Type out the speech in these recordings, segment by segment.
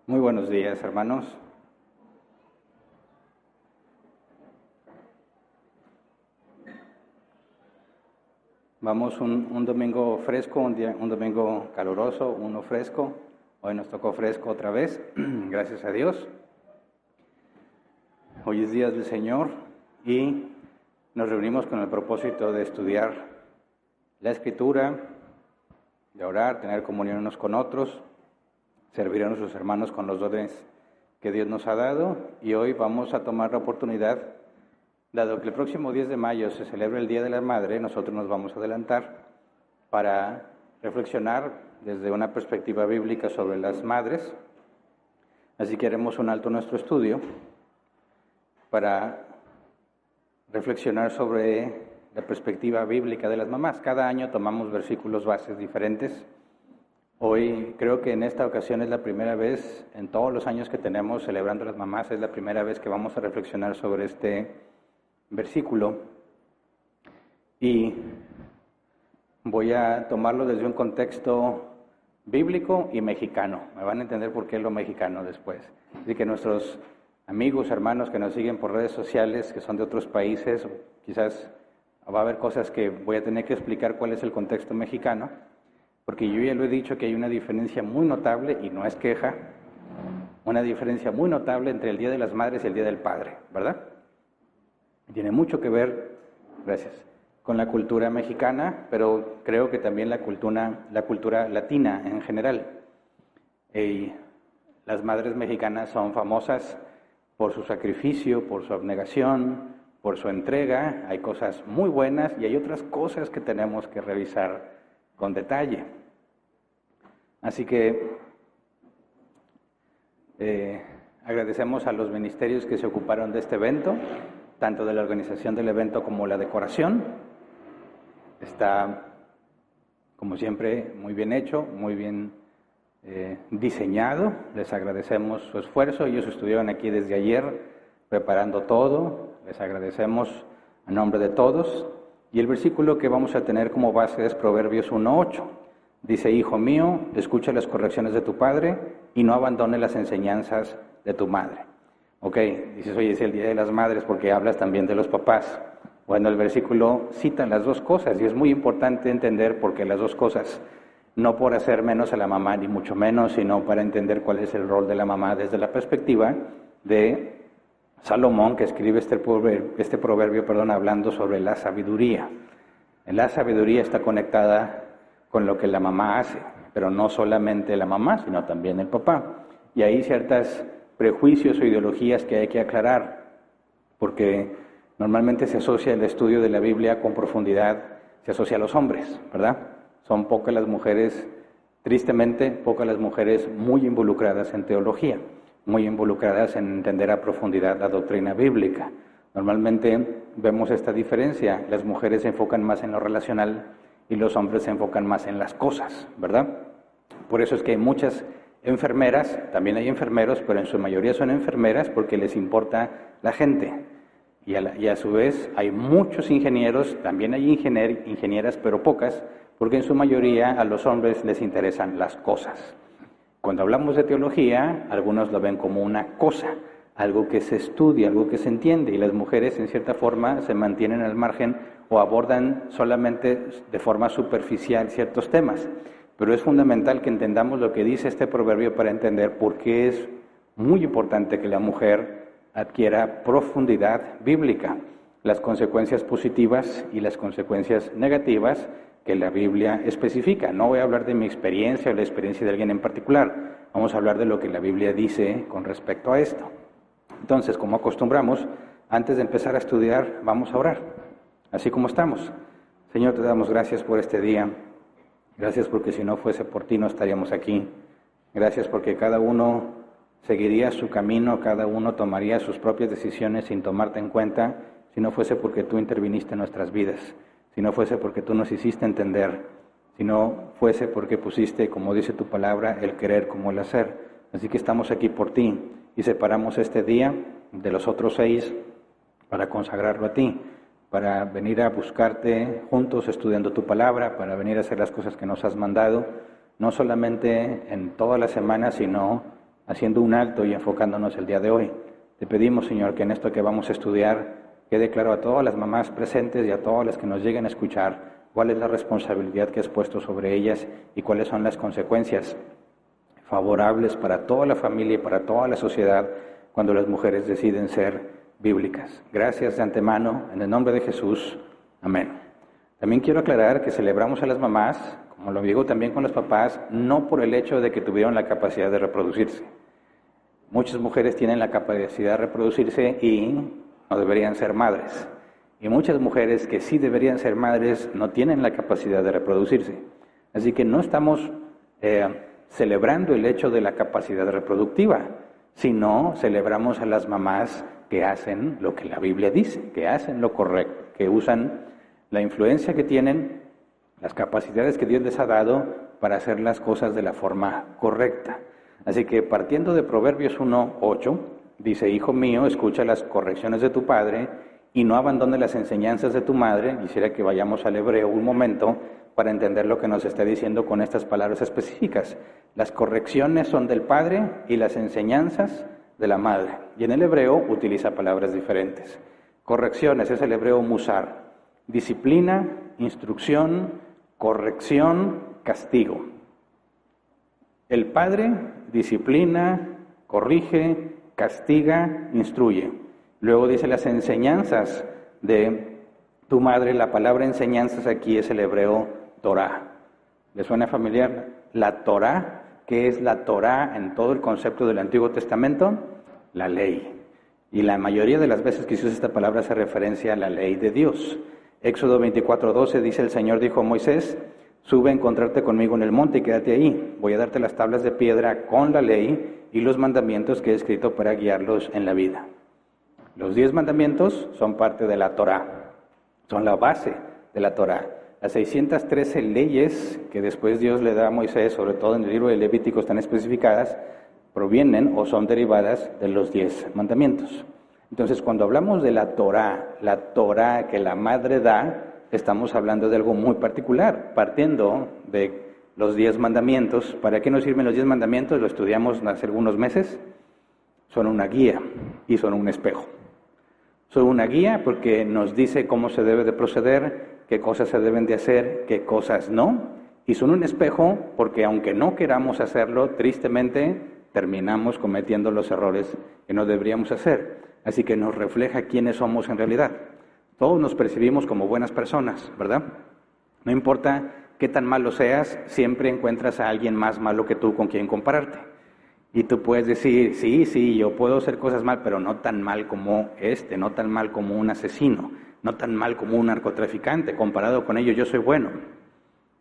Muy buenos días, hermanos. Vamos un domingo fresco, un domingo caluroso, uno fresco. Hoy nos tocó fresco otra vez, gracias a Dios. Hoy es día del Señor y nos reunimos con el propósito de estudiar la Escritura, de orar, tener comunión unos con otros, servir a nuestros hermanos con los dones que Dios nos ha dado. Y hoy vamos a tomar la oportunidad, dado que el próximo 10 de mayo se celebra el Día de la Madre, nosotros nos vamos a adelantar para reflexionar desde una perspectiva bíblica sobre las madres. Así que haremos un alto en nuestro estudio para reflexionar sobre la perspectiva bíblica de las mamás. Cada año tomamos versículos bases diferentes. Hoy creo que en esta ocasión es la primera vez, en todos los años que tenemos celebrando las mamás, es la primera vez que vamos a reflexionar sobre este versículo. Y voy a tomarlo desde un contexto bíblico y mexicano. Me van a entender por qué lo mexicano después. Así que nuestros amigos, hermanos que nos siguen por redes sociales, que son de otros países, quizás va a haber cosas que voy a tener que explicar cuál es el contexto mexicano. Porque yo ya lo he dicho que hay una diferencia muy notable, y no es queja, una diferencia muy notable entre el Día de las Madres y el Día del Padre, ¿verdad? Tiene mucho que ver, gracias, con la cultura mexicana, pero creo que también la cultura latina en general. Las madres mexicanas son famosas por su sacrificio, por su abnegación, por su entrega. Hay cosas muy buenas y hay otras cosas que tenemos que revisar con detalle. Así que agradecemos a los ministerios que se ocuparon de este evento, tanto de la organización del evento como la decoración. Está, como siempre, muy bien hecho, muy bien diseñado. Les agradecemos su esfuerzo. Ellos estuvieron aquí desde ayer preparando todo. Les agradecemos a nombre de todos. Y el versículo que vamos a tener como base es Proverbios 1:8. Dice: Hijo mío, escucha las correcciones de tu padre y no abandone las enseñanzas de tu madre. Ok, dices, oye, es el Día de las Madres porque hablas también de los papás. Bueno, el versículo cita las dos cosas y es muy importante entender por qué las dos cosas. No por hacer menos a la mamá, ni mucho menos, sino para entender cuál es el rol de la mamá desde la perspectiva de Salomón, que escribe este proverbio, hablando sobre la sabiduría. La sabiduría está conectada con lo que la mamá hace, pero no solamente la mamá, sino también el papá. Y hay ciertos prejuicios o ideologías que hay que aclarar, porque normalmente se asocia el estudio de la Biblia con profundidad, se asocia a los hombres, ¿verdad? Son pocas las mujeres, tristemente, pocas las mujeres muy involucradas en teología, muy involucradas en entender a profundidad la doctrina bíblica. Normalmente vemos esta diferencia, las mujeres se enfocan más en lo relacional y los hombres se enfocan más en las cosas, ¿verdad? Por eso es que hay muchas enfermeras, también hay enfermeros, pero en su mayoría son enfermeras porque les importa la gente. Y a su vez hay muchos ingenieros, también hay ingenieras, pero pocas, porque en su mayoría a los hombres les interesan las cosas. Cuando hablamos de teología, algunos lo ven como una cosa, algo que se estudia, algo que se entiende, y las mujeres en cierta forma se mantienen al margen o abordan solamente de forma superficial ciertos temas. Pero es fundamental que entendamos lo que dice este proverbio para entender por qué es muy importante que la mujer adquiera profundidad bíblica, las consecuencias positivas y las consecuencias negativas que la Biblia especifica. No voy a hablar de mi experiencia o la experiencia de alguien en particular, vamos a hablar de lo que la Biblia dice con respecto a esto. Entonces, como acostumbramos, antes de empezar a estudiar, vamos a orar, así como estamos. Señor, te damos gracias por este día, gracias porque si no fuese por ti no estaríamos aquí, gracias porque cada uno seguiría su camino, cada uno tomaría sus propias decisiones sin tomarte en cuenta, si no fuese porque tú interviniste en nuestras vidas, si no fuese porque tú nos hiciste entender, si no fuese porque pusiste, como dice tu palabra, el querer como el hacer. Así que estamos aquí por ti y separamos este día de los otros 6 para consagrarlo a ti, para venir a buscarte juntos estudiando tu palabra, para venir a hacer las cosas que nos has mandado, no solamente en toda la semana, sino haciendo un alto y enfocándonos el día de hoy. Te pedimos, Señor, que en esto que vamos a estudiar quede claro a todas las mamás presentes y a todas las que nos lleguen a escuchar cuál es la responsabilidad que has puesto sobre ellas y cuáles son las consecuencias favorables para toda la familia y para toda la sociedad cuando las mujeres deciden ser bíblicas. Gracias de antemano, en el nombre de Jesús. Amén. También quiero aclarar que celebramos a las mamás, como lo digo también con los papás, no por el hecho de que tuvieron la capacidad de reproducirse. Muchas mujeres tienen la capacidad de reproducirse y no deberían ser madres. Y muchas mujeres que sí deberían ser madres no tienen la capacidad de reproducirse. Así que no estamos celebrando el hecho de la capacidad reproductiva, sino celebramos a las mamás que hacen lo que la Biblia dice, que hacen lo correcto, que usan la influencia que tienen, las capacidades que Dios les ha dado para hacer las cosas de la forma correcta. Así que partiendo de Proverbios 1:8, dice: Hijo mío, escucha las correcciones de tu padre y no abandones las enseñanzas de tu madre. Quisiera que vayamos al hebreo un momento para entender lo que nos está diciendo con estas palabras específicas. Las correcciones son del padre y las enseñanzas de la madre. Y en el hebreo utiliza palabras diferentes. Correcciones es el hebreo musar. Disciplina, instrucción, corrección, castigo. El padre disciplina, corrige, castiga, instruye. Luego dice las enseñanzas de tu madre. La palabra enseñanzas aquí es el hebreo Torah. ¿Le suena familiar? La Torah, ¿qué es la Torah en todo el concepto del Antiguo Testamento? La ley. Y la mayoría de las veces que se usa esta palabra hace referencia a la ley de Dios. Éxodo 24:12 dice: el Señor dijo a Moisés: sube a encontrarte conmigo en el monte y quédate ahí. Voy a darte las tablas de piedra con la ley y los mandamientos que he escrito para guiarlos en la vida. Los 10 mandamientos son parte de la Torah, son la base de la Torah. Las 613 leyes que después Dios le da a Moisés, sobre todo en el libro de Levítico están especificadas, provienen o son derivadas de los 10 mandamientos. Entonces, cuando hablamos de la Torah que la madre da, estamos hablando de algo muy particular, partiendo de los 10 mandamientos. ¿Para qué nos sirven los 10 mandamientos? Lo estudiamos hace algunos meses. Son una guía y son un espejo. Son una guía porque nos dice cómo se debe de proceder, qué cosas se deben de hacer, qué cosas no. Y son un espejo porque aunque no queramos hacerlo, tristemente terminamos cometiendo los errores que no deberíamos hacer. Así que nos refleja quiénes somos en realidad. Todos nos percibimos como buenas personas, ¿verdad? No importa qué tan malo seas, siempre encuentras a alguien más malo que tú con quien compararte. Y tú puedes decir: sí, yo puedo hacer cosas mal, pero no tan mal como no tan mal como un asesino, no tan mal como un narcotraficante. Comparado con ellos, yo soy bueno.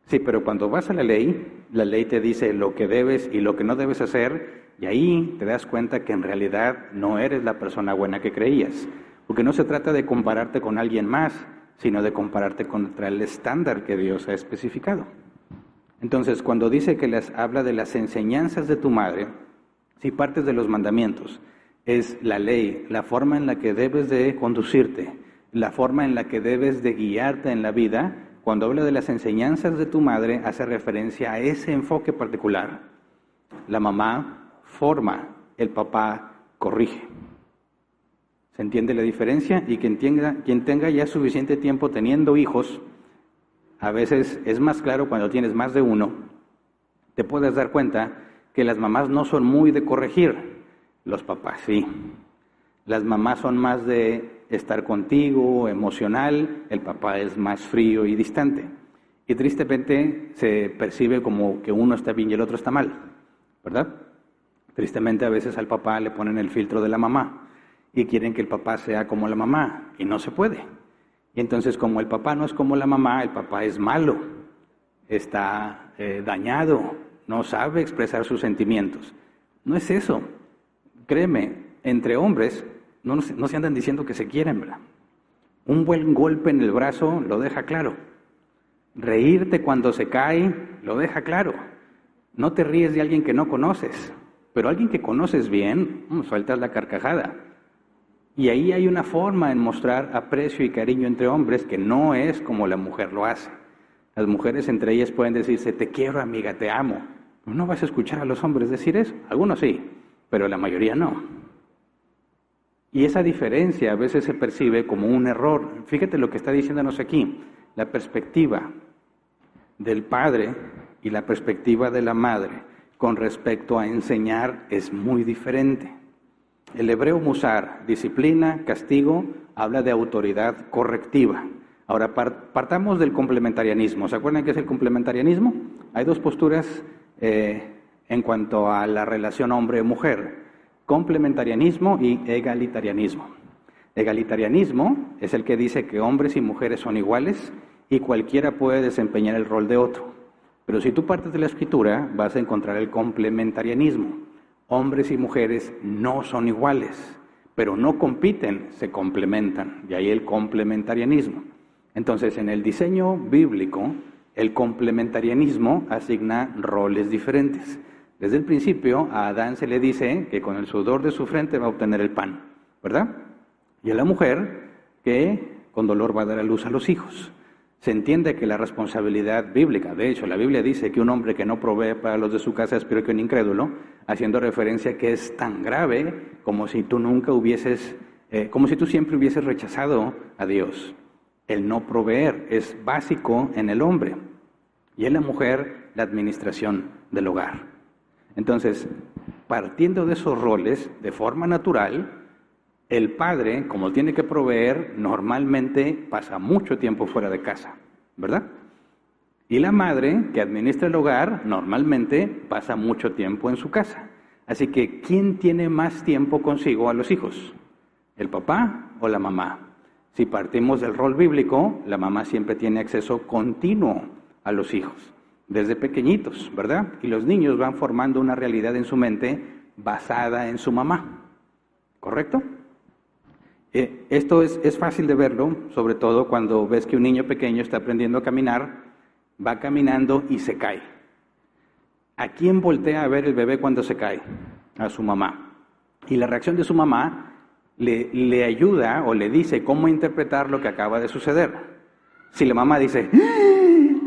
Sí, pero cuando vas a la ley te dice lo que debes y lo que no debes hacer, y ahí te das cuenta que en realidad no eres la persona buena que creías. Porque no se trata de compararte con alguien más, sino de compararte contra el estándar que Dios ha especificado. Entonces, cuando dice que les habla de las enseñanzas de tu madre, si partes de los mandamientos, es la ley, la forma en la que debes de conducirte, la forma en la que debes de guiarte en la vida. Cuando habla de las enseñanzas de tu madre, hace referencia a ese enfoque particular. La mamá forma, el papá corrige. ¿Se entiende la diferencia? Y quien tenga ya suficiente tiempo teniendo hijos, a veces es más claro cuando tienes más de uno, te puedes dar cuenta que las mamás no son muy de corregir, los papás sí. Las mamás son más de estar contigo, emocional, el papá es más frío y distante. Y tristemente se percibe como que uno está bien y el otro está mal, ¿verdad? Tristemente a veces al papá le ponen el filtro de la mamá y quieren que el papá sea como la mamá, y no se puede. Y entonces, como el papá no es como la mamá, el papá es malo, está dañado, no sabe expresar sus sentimientos. No es eso. Créeme, entre hombres no se andan diciendo que se quieren, ¿verdad? Un buen golpe en el brazo lo deja claro. Reírte cuando se cae lo deja claro. No te ríes de alguien que no conoces, pero alguien que conoces bien, sueltas la carcajada. Y ahí hay una forma en mostrar aprecio y cariño entre hombres que no es como la mujer lo hace. Las mujeres entre ellas pueden decirse: te quiero, amiga, te amo. No vas a escuchar a los hombres decir eso. Algunos sí, pero la mayoría no. Y esa diferencia a veces se percibe como un error. Fíjate lo que está diciéndonos aquí. La perspectiva del padre y la perspectiva de la madre con respecto a enseñar es muy diferente. El hebreo musar, disciplina, castigo, habla de autoridad correctiva. Ahora partamos del complementarianismo. ¿Se acuerdan qué es el complementarianismo? Hay dos posturas en cuanto a la relación hombre-mujer. Complementarianismo y egalitarianismo. Egalitarianismo es el que dice que hombres y mujeres son iguales y cualquiera puede desempeñar el rol de otro. Pero si tú partes de la Escritura, vas a encontrar el complementarianismo. Hombres y mujeres no son iguales, pero no compiten, se complementan. De ahí el complementarianismo. Entonces, en el diseño bíblico, el complementarianismo asigna roles diferentes. Desde el principio, a Adán se le dice que con el sudor de su frente va a obtener el pan, ¿verdad? Y a la mujer que con dolor va a dar a luz a los hijos. Se entiende que la responsabilidad bíblica, de hecho, la Biblia dice que un hombre que no provee para los de su casa es peor que un incrédulo, haciendo referencia que es tan grave como si tú como si tú siempre hubieses rechazado a Dios. El no proveer es básico en el hombre y en la mujer la administración del hogar. Entonces, partiendo de esos roles, de forma natural, el padre, como tiene que proveer, normalmente pasa mucho tiempo fuera de casa, ¿verdad? Y la madre, que administra el hogar, normalmente pasa mucho tiempo en su casa. Así que, ¿quién tiene más tiempo consigo a los hijos? ¿El papá o la mamá? Si partimos del rol bíblico, la mamá siempre tiene acceso continuo a los hijos, desde pequeñitos, ¿verdad? Y los niños van formando una realidad en su mente basada en su mamá, ¿correcto? Esto es fácil de verlo, sobre todo cuando ves que un niño pequeño está aprendiendo a caminar, va caminando y se cae. ¿A quién voltea a ver el bebé cuando se cae? A su mamá. Y la reacción de su mamá le ayuda o le dice cómo interpretar lo que acaba de suceder. Si la mamá dice,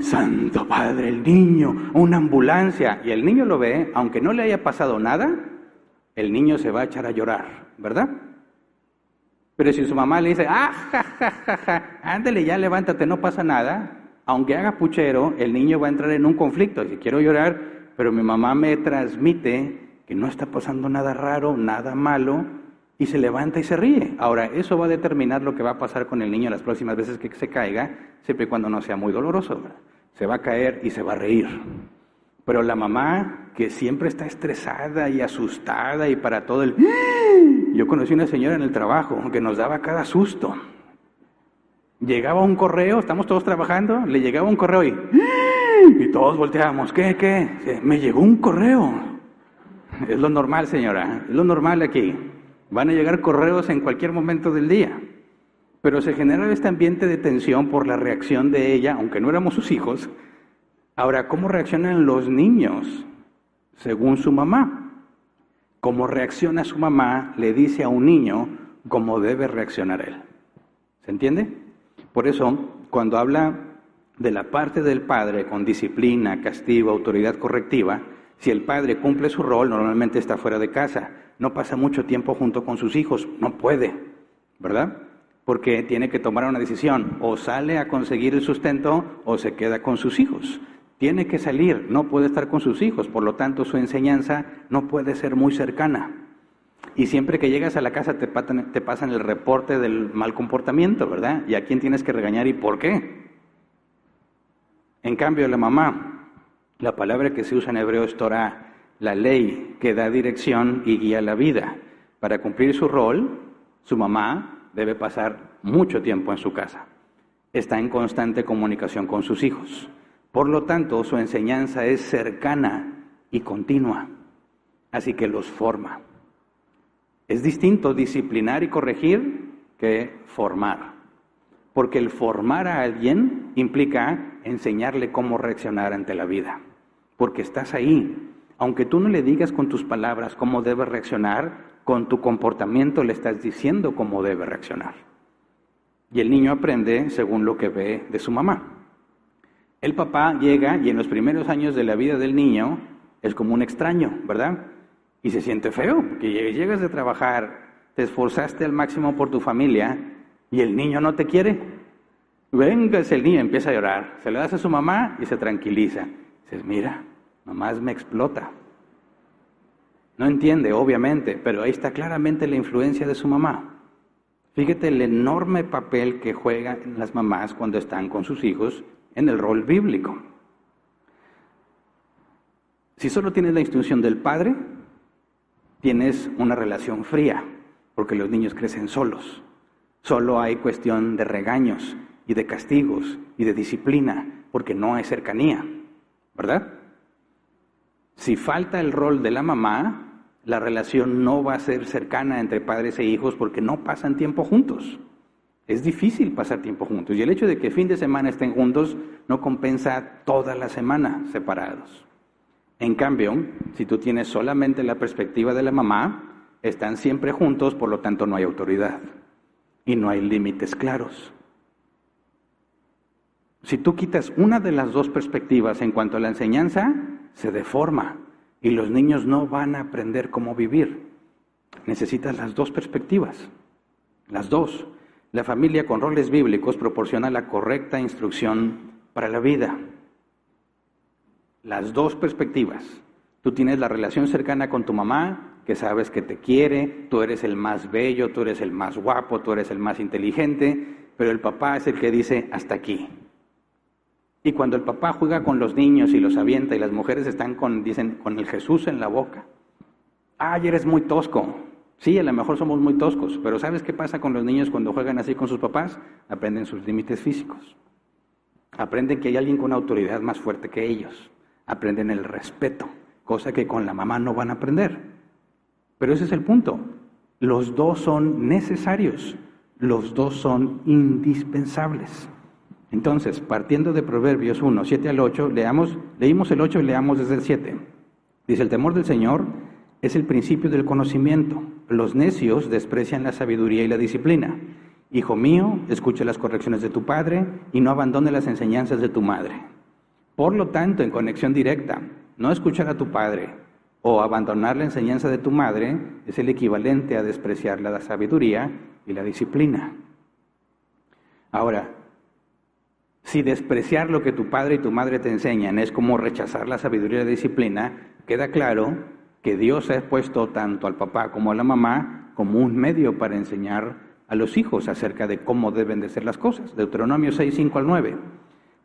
¡Santo Padre, el niño, una ambulancia! Y el niño lo ve, aunque no le haya pasado nada, el niño se va a echar a llorar, ¿verdad? Pero si su mamá le dice, ándale, ya levántate, no pasa nada, aunque haga puchero, el niño va a entrar en un conflicto. Si quiero llorar, pero mi mamá me transmite que no está pasando nada raro, nada malo, y se levanta y se ríe. Ahora, eso va a determinar lo que va a pasar con el niño las próximas veces que se caiga, siempre y cuando no sea muy doloroso, ¿verdad? Se va a caer y se va a reír. Pero la mamá, que siempre está estresada y asustada y para todo el... Yo conocí una señora en el trabajo que nos daba cada susto. Llegaba un correo, estamos todos trabajando, le llegaba un correo y todos volteábamos. ¿Qué? Me llegó un correo. Es lo normal, señora, es lo normal aquí. Van a llegar correos en cualquier momento del día. Pero se genera este ambiente de tensión por la reacción de ella, aunque no éramos sus hijos. Ahora, ¿cómo reaccionan los niños según su mamá? Cómo reacciona su mamá le dice a un niño cómo debe reaccionar él. ¿Se entiende? Por eso, cuando habla de la parte del padre con disciplina, castigo, autoridad correctiva, si el padre cumple su rol, normalmente está fuera de casa, no pasa mucho tiempo junto con sus hijos, no puede, ¿verdad? Porque tiene que tomar una decisión, o sale a conseguir el sustento o se queda con sus hijos. Tiene que salir, no puede estar con sus hijos, por lo tanto su enseñanza no puede ser muy cercana. Y siempre que llegas a la casa te pasan el reporte del mal comportamiento, ¿verdad? ¿Y a quién tienes que regañar y por qué? En cambio, la mamá, la palabra que se usa en hebreo es Torah, la ley que da dirección y guía la vida. Para cumplir su rol, su mamá debe pasar mucho tiempo en su casa. Está en constante comunicación con sus hijos. Por lo tanto, su enseñanza es cercana y continua, así que los forma. Es distinto disciplinar y corregir que formar, porque el formar a alguien implica enseñarle cómo reaccionar ante la vida, porque estás ahí. Aunque tú no le digas con tus palabras cómo debe reaccionar, con tu comportamiento le estás diciendo cómo debe reaccionar. Y el niño aprende según lo que ve de su mamá. El papá llega y en los primeros años de la vida del niño es como un extraño, ¿verdad? Y se siente feo, porque llegas de trabajar, te esforzaste al máximo por tu familia y el niño no te quiere. Venga, el niño empieza a llorar, se le das a su mamá y se tranquiliza. Dices, mira, nomás me explota. No entiende, obviamente, pero ahí está claramente la influencia de su mamá. Fíjate el enorme papel que juegan las mamás cuando están con sus hijos en el rol bíblico. Si solo tienes la instrucción del padre, tienes una relación fría, porque los niños crecen solos. Solo hay cuestión de regaños y de castigos y de disciplina, porque no hay cercanía, ¿verdad? Si falta el rol de la mamá, la relación no va a ser cercana entre padres e hijos porque no pasan tiempo juntos. Es difícil pasar tiempo juntos. Y el hecho de que fin de semana estén juntos no compensa toda la semana separados. En cambio, si tú tienes solamente la perspectiva de la mamá, están siempre juntos, por lo tanto no hay autoridad. Y no hay límites claros. Si tú quitas una de las dos perspectivas en cuanto a la enseñanza, se deforma. Y los niños no van a aprender cómo vivir. Necesitas las dos perspectivas. Las dos. La familia con roles bíblicos proporciona la correcta instrucción para la vida. Las dos perspectivas. Tú tienes la relación cercana con tu mamá, que sabes que te quiere, tú eres el más bello, tú eres el más guapo, tú eres el más inteligente, pero el papá es el que dice hasta aquí. Y cuando el papá juega con los niños y los avienta y las mujeres están dicen, con el Jesús en la boca. ¡Ay, eres muy tosco! Sí, a lo mejor somos muy toscos, pero ¿sabes qué pasa con los niños cuando juegan así con sus papás? Aprenden sus límites físicos. Aprenden que hay alguien con autoridad más fuerte que ellos. Aprenden el respeto, cosa que con la mamá no van a aprender. Pero ese es el punto. Los dos son necesarios. Los dos son indispensables. Entonces, partiendo de Proverbios 1, 7 al 8, leímos el 8 y leamos desde el 7. Dice, el temor del Señor es el principio del conocimiento. Los necios desprecian la sabiduría y la disciplina. Hijo mío, escucha las correcciones de tu padre y no abandone las enseñanzas de tu madre. Por lo tanto, en conexión directa, no escuchar a tu padre o abandonar la enseñanza de tu madre es el equivalente a despreciar la sabiduría y la disciplina. Ahora, si despreciar lo que tu padre y tu madre te enseñan es como rechazar la sabiduría y la disciplina, queda claro que Dios ha puesto tanto al papá como a la mamá como un medio para enseñar a los hijos acerca de cómo deben de ser las cosas. Deuteronomio 6, 5 al 9.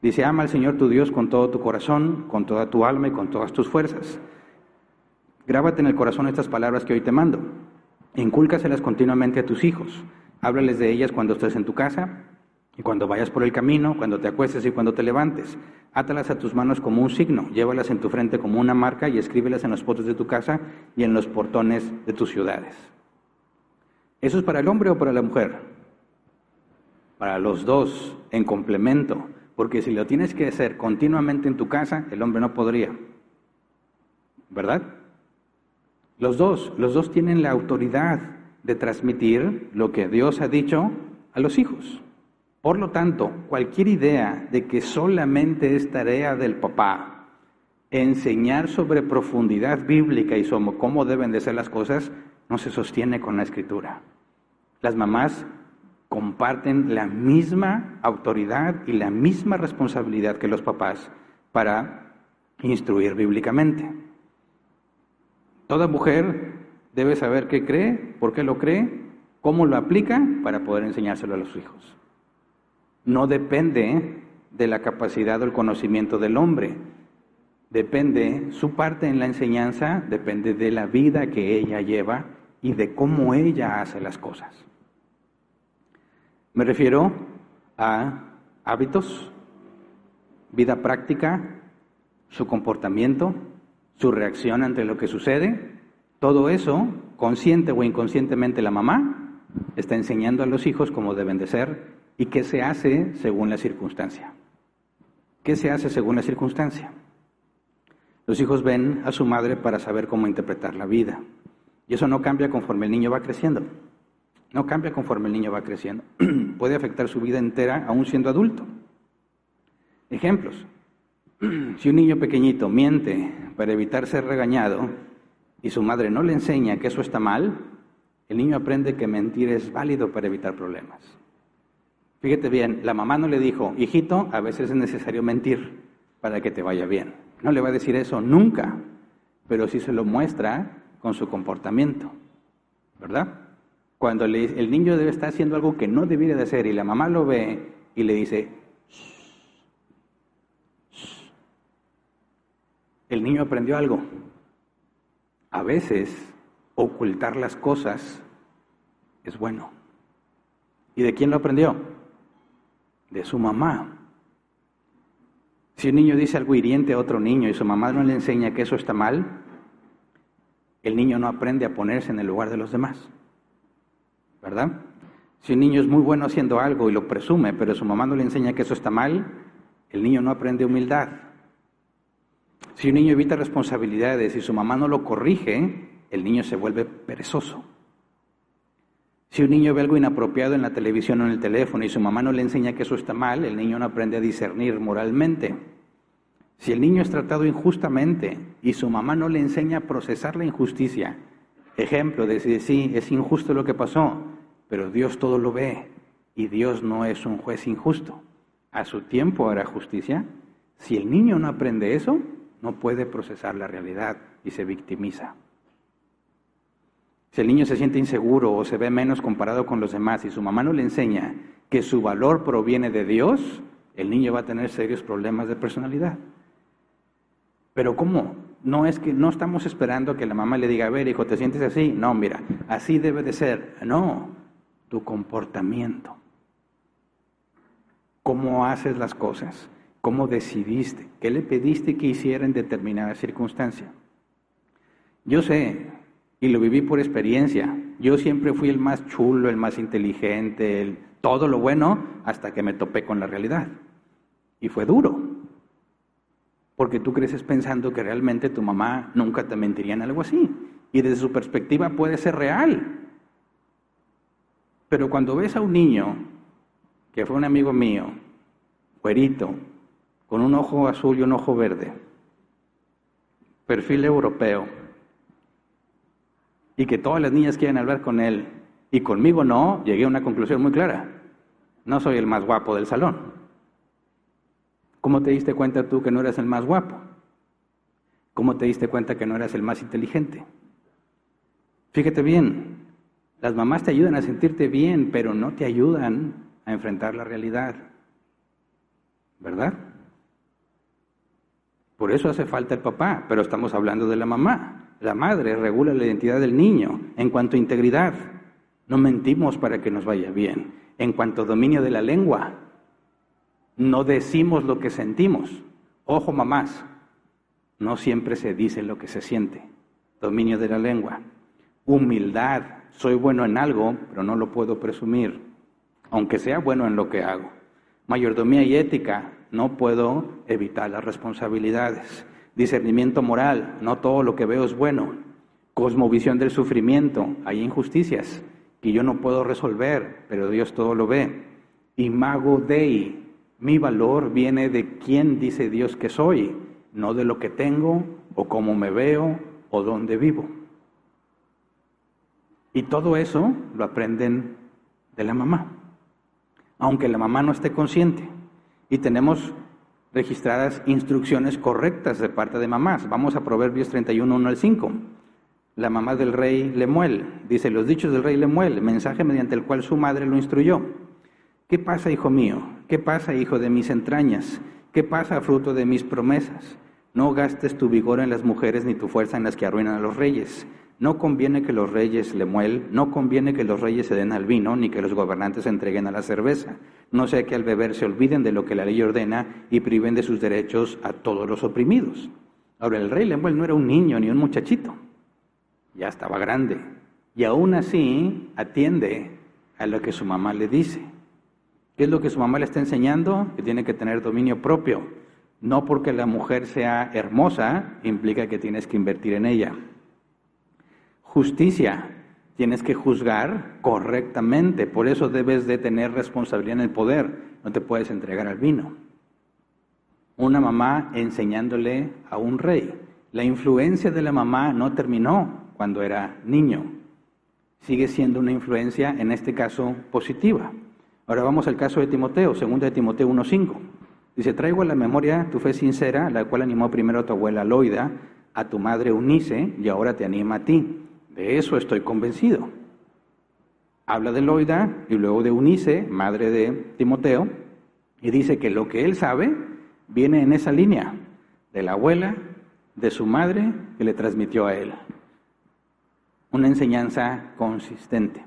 Dice, ama al Señor tu Dios con todo tu corazón, con toda tu alma y con todas tus fuerzas. Grábate en el corazón estas palabras que hoy te mando. Incúlcaselas continuamente a tus hijos. Háblales de ellas cuando estés en tu casa, y cuando vayas por el camino, cuando te acuestes y cuando te levantes. Átalas a tus manos como un signo, llévalas en tu frente como una marca y escríbelas en los postes de tu casa y en los portones de tus ciudades. ¿Eso es para el hombre o para la mujer? Para los dos, en complemento, porque si lo tienes que hacer continuamente en tu casa, el hombre no podría. ¿Verdad? Los dos tienen la autoridad de transmitir lo que Dios ha dicho a los hijos. Por lo tanto, cualquier idea de que solamente es tarea del papá enseñar sobre profundidad bíblica y sobre cómo deben de ser las cosas, no se sostiene con la Escritura. Las mamás comparten la misma autoridad y la misma responsabilidad que los papás para instruir bíblicamente. Toda mujer debe saber qué cree, por qué lo cree, cómo lo aplica para poder enseñárselo a los hijos. No depende de la capacidad o el conocimiento del hombre. Depende, su parte en la enseñanza depende de la vida que ella lleva y de cómo ella hace las cosas. Me refiero a hábitos, vida práctica, su comportamiento, su reacción ante lo que sucede. Todo eso, consciente o inconscientemente, la mamá está enseñando a los hijos cómo deben de ser. ¿Y qué se hace según la circunstancia? ¿Qué se hace según la circunstancia? Los hijos ven a su madre para saber cómo interpretar la vida. Y eso no cambia conforme el niño va creciendo. No cambia conforme el niño va creciendo. Puede afectar su vida entera aún siendo adulto. Ejemplos. Si un niño pequeñito miente para evitar ser regañado y su madre no le enseña que eso está mal, el niño aprende que mentir es válido para evitar problemas. Fíjate bien, la mamá no le dijo, hijito, a veces es necesario mentir para que te vaya bien. No le va a decir eso nunca, pero sí se lo muestra con su comportamiento, ¿verdad? Cuando el niño debe estar haciendo algo que no debería de hacer y la mamá lo ve y le dice, shh, el niño aprendió algo. A veces ocultar las cosas es bueno. ¿Y de quién lo aprendió? De su mamá. Si un niño dice algo hiriente a otro niño y su mamá no le enseña que eso está mal, el niño no aprende a ponerse en el lugar de los demás, ¿verdad? Si un niño es muy bueno haciendo algo y lo presume, pero su mamá no le enseña que eso está mal, el niño no aprende humildad. Si un niño evita responsabilidades y su mamá no lo corrige, el niño se vuelve perezoso. Si un niño ve algo inapropiado en la televisión o en el teléfono y su mamá no le enseña que eso está mal, el niño no aprende a discernir moralmente. Si el niño es tratado injustamente y su mamá no le enseña a procesar la injusticia, ejemplo, decir, sí, es injusto lo que pasó, pero Dios todo lo ve y Dios no es un juez injusto. A su tiempo hará justicia. Si el niño no aprende eso, no puede procesar la realidad y se victimiza. Si el niño se siente inseguro o se ve menos comparado con los demás y su mamá no le enseña que su valor proviene de Dios, el niño va a tener serios problemas de personalidad. Pero ¿cómo? No es que no estamos esperando que la mamá le diga, a ver, hijo, ¿te sientes así? No, mira, así debe de ser. No, tu comportamiento. ¿Cómo haces las cosas? ¿Cómo decidiste? ¿Qué le pediste que hiciera en determinada circunstancia? Yo sé, y lo viví por experiencia, yo siempre fui el más chulo, el más inteligente, todo lo bueno, hasta que me topé con la realidad. Y fue duro. Porque tú creces pensando que realmente tu mamá nunca te mentiría en algo así. Y desde su perspectiva puede ser real. Pero cuando ves a un niño, que fue un amigo mío, güerito, con un ojo azul y un ojo verde, perfil europeo, y que todas las niñas quieren hablar con él, y conmigo no, llegué a una conclusión muy clara. No soy el más guapo del salón. ¿Cómo te diste cuenta tú que no eras el más guapo? ¿Cómo te diste cuenta que no eras el más inteligente? Fíjate bien, las mamás te ayudan a sentirte bien, pero no te ayudan a enfrentar la realidad, ¿verdad? Por eso hace falta el papá, pero estamos hablando de la mamá. La madre regula la identidad del niño en cuanto a integridad. No mentimos para que nos vaya bien. En cuanto a dominio de la lengua, no decimos lo que sentimos. Ojo, mamás, no siempre se dice lo que se siente. Dominio de la lengua. Humildad, soy bueno en algo, pero no lo puedo presumir, aunque sea bueno en lo que hago. Mayordomía y ética, no puedo evitar las responsabilidades. Discernimiento moral, no todo lo que veo es bueno. Cosmovisión del sufrimiento, hay injusticias que yo no puedo resolver, pero Dios todo lo ve. Imago Dei, mi valor viene de quién dice Dios que soy, no de lo que tengo, o cómo me veo, o dónde vivo. Y todo eso lo aprenden de la mamá, aunque la mamá no esté consciente. Y tenemos registradas instrucciones correctas de parte de mamás. Vamos a Proverbios 31, 1 al 5. La mamá del rey Lemuel dice, los dichos del rey Lemuel, mensaje mediante el cual su madre lo instruyó. ¿Qué pasa, hijo mío? ¿Qué pasa, hijo de mis entrañas? ¿Qué pasa, fruto de mis promesas? No gastes tu vigor en las mujeres ni tu fuerza en las que arruinan a los reyes. No conviene que los reyes, Lemuel, no conviene que los reyes se den al vino, ni que los gobernantes se entreguen a la cerveza. No sea que al beber se olviden de lo que la ley ordena y priven de sus derechos a todos los oprimidos. Ahora, el rey Lemuel no era un niño ni un muchachito. Ya estaba grande. Y aún así atiende a lo que su mamá le dice. ¿Qué es lo que su mamá le está enseñando? Que tiene que tener dominio propio. No porque la mujer sea hermosa, implica que tienes que invertir en ella. Justicia, tienes que juzgar correctamente, por eso debes de tener responsabilidad en el poder, no te puedes entregar al vino. Una mamá enseñándole a un rey, La influencia de la mamá no terminó cuando era niño. Sigue siendo una influencia, en este caso, positiva. Ahora vamos al caso de Timoteo, 2 de Timoteo 1:5. Dice, traigo a la memoria tu fe sincera, la cual animó primero a tu abuela Loida, a tu madre Eunice, y ahora te anima a ti. De eso estoy convencido. Habla de Loida y luego de Eunice, madre de Timoteo, y dice que lo que él sabe viene en esa línea, de la abuela, de su madre, que le transmitió a él. Una enseñanza consistente,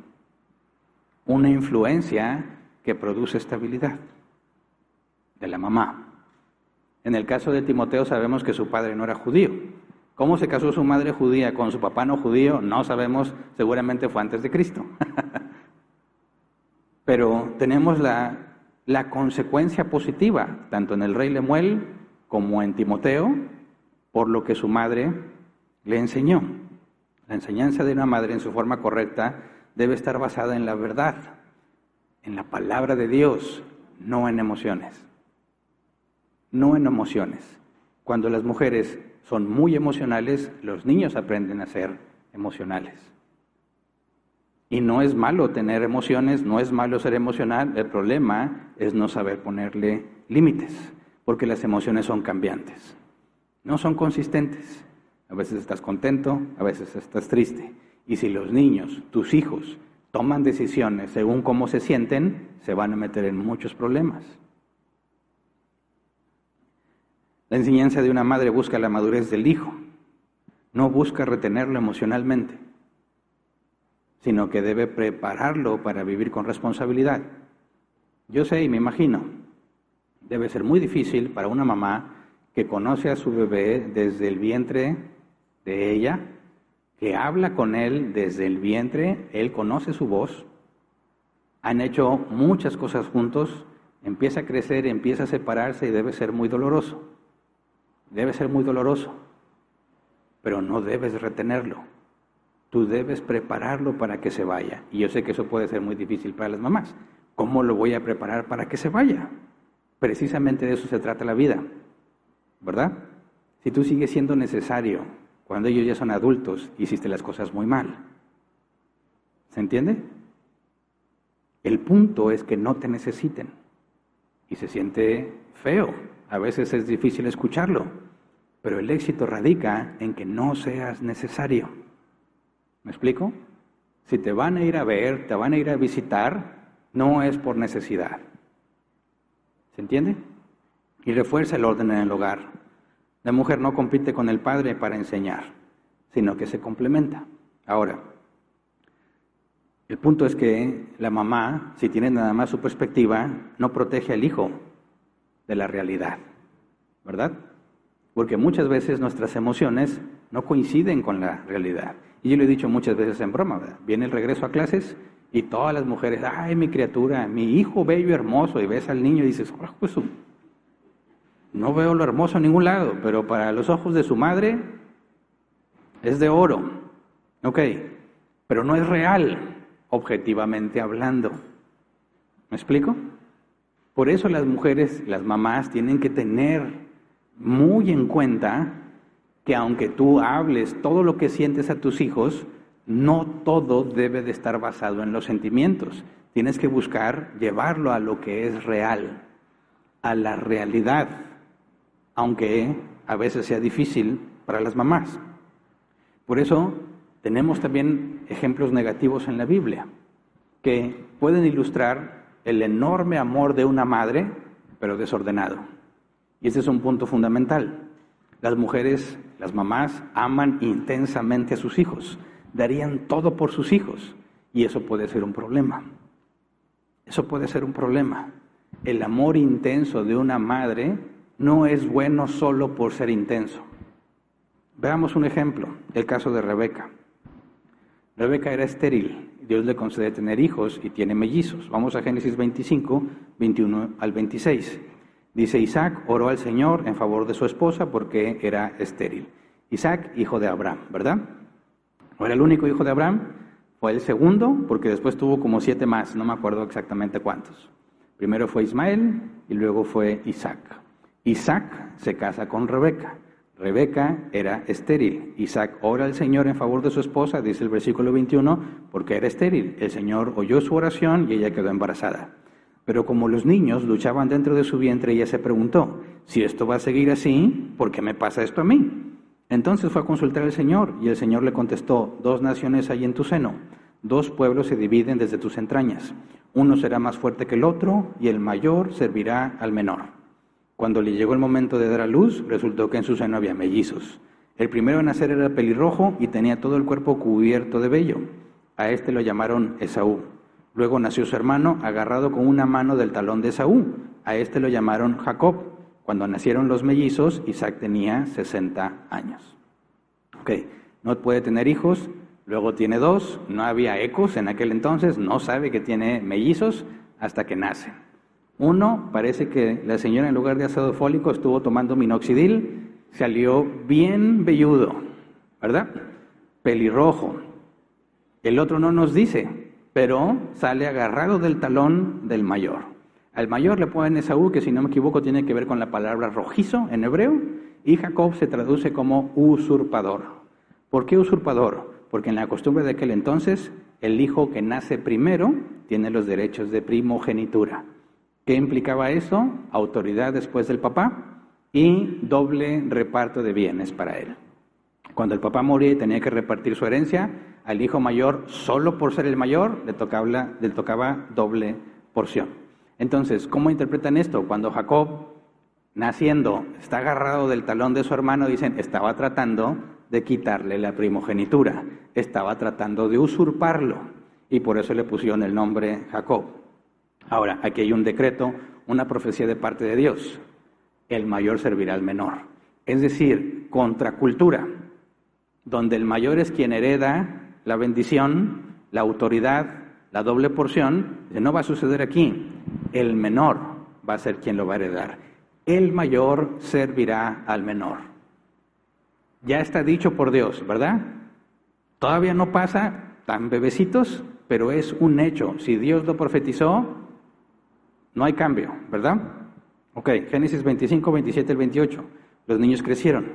una influencia que produce estabilidad de la mamá. En el caso de Timoteo sabemos que su padre no era judío. ¿Cómo se casó su madre judía con su papá no judío? No sabemos, seguramente fue antes de Cristo. Pero tenemos la consecuencia positiva, tanto en el rey Lemuel como en Timoteo, por lo que su madre le enseñó. La enseñanza de una madre en su forma correcta debe estar basada en la verdad, en la palabra de Dios, no en emociones. No en emociones. Cuando las mujeres son muy emocionales, los niños aprenden a ser emocionales. Y no es malo tener emociones, no es malo ser emocional, el problema es no saber ponerle límites, porque las emociones son cambiantes, no son consistentes. A veces estás contento, a veces estás triste. Y si los niños, tus hijos, toman decisiones según cómo se sienten, se van a meter en muchos problemas. La enseñanza de una madre busca la madurez del hijo, no busca retenerlo emocionalmente, sino que debe prepararlo para vivir con responsabilidad. Yo sé y me imagino, debe ser muy difícil para una mamá que conoce a su bebé desde el vientre de ella, que habla con él desde el vientre, él conoce su voz, han hecho muchas cosas juntos, empieza a crecer, empieza a separarse y debe ser muy doloroso. Debe ser muy doloroso, pero no debes retenerlo. Tú debes prepararlo para que se vaya. Y yo sé que eso puede ser muy difícil para las mamás. ¿Cómo lo voy a preparar para que se vaya? Precisamente de eso se trata la vida, ¿verdad? Si tú sigues siendo necesario cuando ellos ya son adultos, hiciste las cosas muy mal. ¿Se entiende? El punto es que no te necesiten. Y se siente feo. A veces es difícil escucharlo. Pero el éxito radica en que no seas necesario. ¿Me explico? Si te van a ir a ver, te van a ir a visitar, no es por necesidad. ¿Se entiende? Y refuerza el orden en el hogar. La mujer no compite con el padre para enseñar, sino que se complementa. Ahora, el punto es que la mamá, si tiene nada más su perspectiva, no protege al hijo de la realidad, ¿verdad? Porque muchas veces nuestras emociones no coinciden con la realidad. Y yo lo he dicho muchas veces en broma, ¿verdad? Viene el regreso a clases y todas las mujeres, ¡ay, mi criatura, mi hijo bello y hermoso! Y ves al niño y dices, ¡oh, pues no veo lo hermoso en ningún lado! Pero para los ojos de su madre es de oro. Ok, pero no es real, objetivamente hablando. ¿Me explico? Por eso las mujeres, las mamás, tienen que tener muy en cuenta que aunque tú hables todo lo que sientes a tus hijos, no todo debe de estar basado en los sentimientos. Tienes que buscar llevarlo a lo que es real, a la realidad, aunque a veces sea difícil para las mamás. Por eso tenemos también ejemplos negativos en la Biblia que pueden ilustrar el enorme amor de una madre, pero desordenado. Y ese es un punto fundamental. Las mujeres, las mamás, aman intensamente a sus hijos, darían todo por sus hijos, y eso puede ser un problema. Eso puede ser un problema. El amor intenso de una madre no es bueno solo por ser intenso. Veamos un ejemplo, el caso de Rebeca. Rebeca era estéril, Dios le concede tener hijos y tiene mellizos. Vamos a Génesis 25, 21 al 26. Dice, Isaac oró al Señor en favor de su esposa porque era estéril. Isaac, hijo de Abraham, ¿verdad? No era el único hijo de Abraham, fue el segundo, porque después tuvo como 7 más, no me acuerdo exactamente cuántos. Primero fue Ismael y luego fue Isaac. Isaac se casa con Rebeca. Rebeca era estéril. Isaac ora al Señor en favor de su esposa, dice el versículo 21, porque era estéril. El Señor oyó su oración y ella quedó embarazada. Pero como los niños luchaban dentro de su vientre, ella se preguntó, si esto va a seguir así, ¿por qué me pasa esto a mí? Entonces fue a consultar al Señor, y el Señor le contestó, 2 naciones hay en tu seno, 2 pueblos se dividen desde tus entrañas. Uno será más fuerte que el otro, y el mayor servirá al menor. Cuando le llegó el momento de dar a luz, resultó que en su seno había mellizos. El primero en nacer era pelirrojo y tenía todo el cuerpo cubierto de vello. A este lo llamaron Esaú. Luego nació su hermano agarrado con una mano del talón de Esaú. A este lo llamaron Jacob. Cuando nacieron los mellizos, Isaac tenía 60 años. No puede tener hijos, luego tiene 2, no había ecos en aquel entonces, no sabe que tiene mellizos hasta que nacen. Uno, parece que la señora en lugar de ácido fólico estuvo tomando minoxidil, salió bien velludo, ¿verdad? Pelirrojo. El otro no nos dice, pero sale agarrado del talón del mayor. Al mayor le ponen Esaú, que si no me equivoco tiene que ver con la palabra rojizo en hebreo, y Jacob se traduce como usurpador. ¿Por qué usurpador? Porque en la costumbre de aquel entonces, el hijo que nace primero tiene los derechos de primogenitura. ¿Qué implicaba eso? Autoridad después del papá y doble reparto de bienes para él. Cuando el papá moría y tenía que repartir su herencia, al hijo mayor, solo por ser el mayor, le tocaba doble porción. Entonces, ¿cómo interpretan esto? Cuando Jacob, naciendo, está agarrado del talón de su hermano, dicen, estaba tratando de quitarle la primogenitura, estaba tratando de usurparlo, y por eso le pusieron el nombre Jacob. Ahora, aquí hay un decreto, una profecía de parte de Dios. El mayor servirá al menor. Es decir, contracultura, donde el mayor es quien hereda la bendición, la autoridad, la doble porción, no va a suceder aquí. El menor va a ser quien lo va a heredar. El mayor servirá al menor. Ya está dicho por Dios, ¿verdad? Todavía no pasa, tan bebecitos, pero es un hecho. Si Dios lo profetizó, no hay cambio, ¿verdad? Génesis 25, 27 al 28. Los niños crecieron.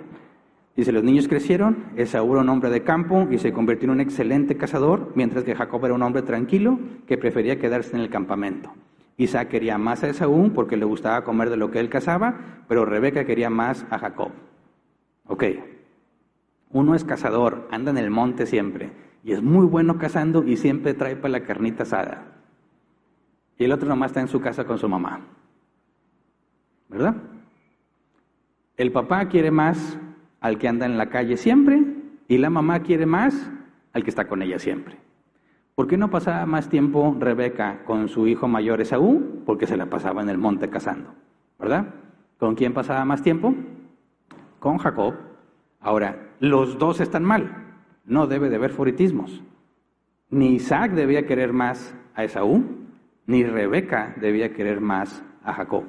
Dice, los niños crecieron, Esaú era un hombre de campo y se convirtió en un excelente cazador, mientras que Jacob era un hombre tranquilo que prefería quedarse en el campamento. Isaac quería más a Esaú porque le gustaba comer de lo que él cazaba, pero Rebeca quería más a Jacob. Uno es cazador, anda en el monte siempre, y es muy bueno cazando y siempre trae para la carnita asada. Y el otro nomás está en su casa con su mamá, ¿verdad? El papá quiere más al que anda en la calle siempre, y la mamá quiere más al que está con ella siempre. ¿Por qué no pasaba más tiempo Rebeca con su hijo mayor Esaú? Porque se la pasaba en el monte cazando, ¿verdad? ¿Con quién pasaba más tiempo? Con Jacob. Ahora, los dos están mal, no debe de haber favoritismos. Ni Isaac debía querer más a Esaú, ni Rebeca debía querer más a Jacob.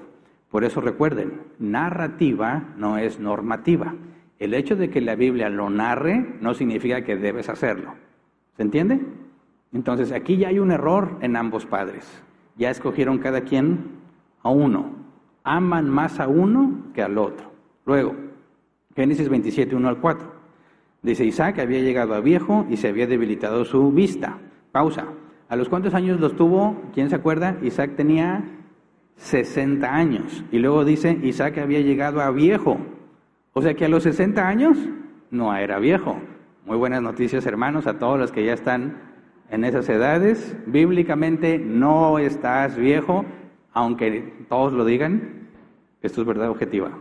Por eso recuerden, narrativa no es normativa. El hecho de que la Biblia lo narre no significa que debes hacerlo. ¿Se entiende? Entonces aquí ya hay un error en ambos padres. Ya escogieron cada quien a uno. Aman más a uno que al otro. Luego, Génesis 27, 1 al 4. Dice, Isaac había llegado a viejo y se había debilitado su vista. Pausa. ¿A los cuántos años los tuvo? ¿Quién se acuerda? Isaac tenía 60 años. Y luego dice, Isaac había llegado a viejo. O sea que a los 60 años no era viejo. Muy buenas noticias, hermanos, a todos los que ya están en esas edades. Bíblicamente no estás viejo, aunque todos lo digan. Esto es verdad objetiva.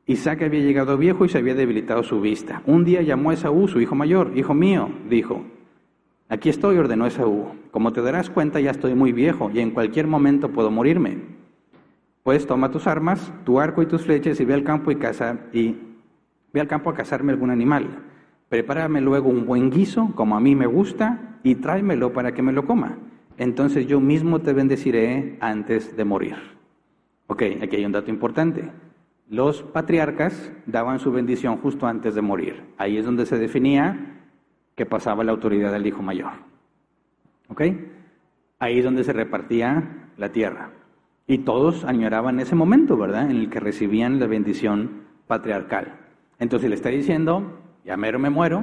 Isaac había llegado viejo y se había debilitado su vista. Un día llamó a Esaú, su hijo mayor. Hijo mío, dijo, aquí estoy, ordenó Esaú. Como te darás cuenta, ya estoy muy viejo y en cualquier momento puedo morirme. Pues toma tus armas, tu arco y tus flechas y ve al campo a cazarme algún animal. Prepárame luego un buen guiso, como a mí me gusta, y tráemelo para que me lo coma. Entonces yo mismo te bendeciré antes de morir. Aquí hay un dato importante. Los patriarcas daban su bendición justo antes de morir. Ahí es donde se definía que pasaba la autoridad del hijo mayor. Ahí es donde se repartía la tierra. Y todos añoraban ese momento, ¿verdad?, en el que recibían la bendición patriarcal. Entonces le está diciendo, ya mero me muero,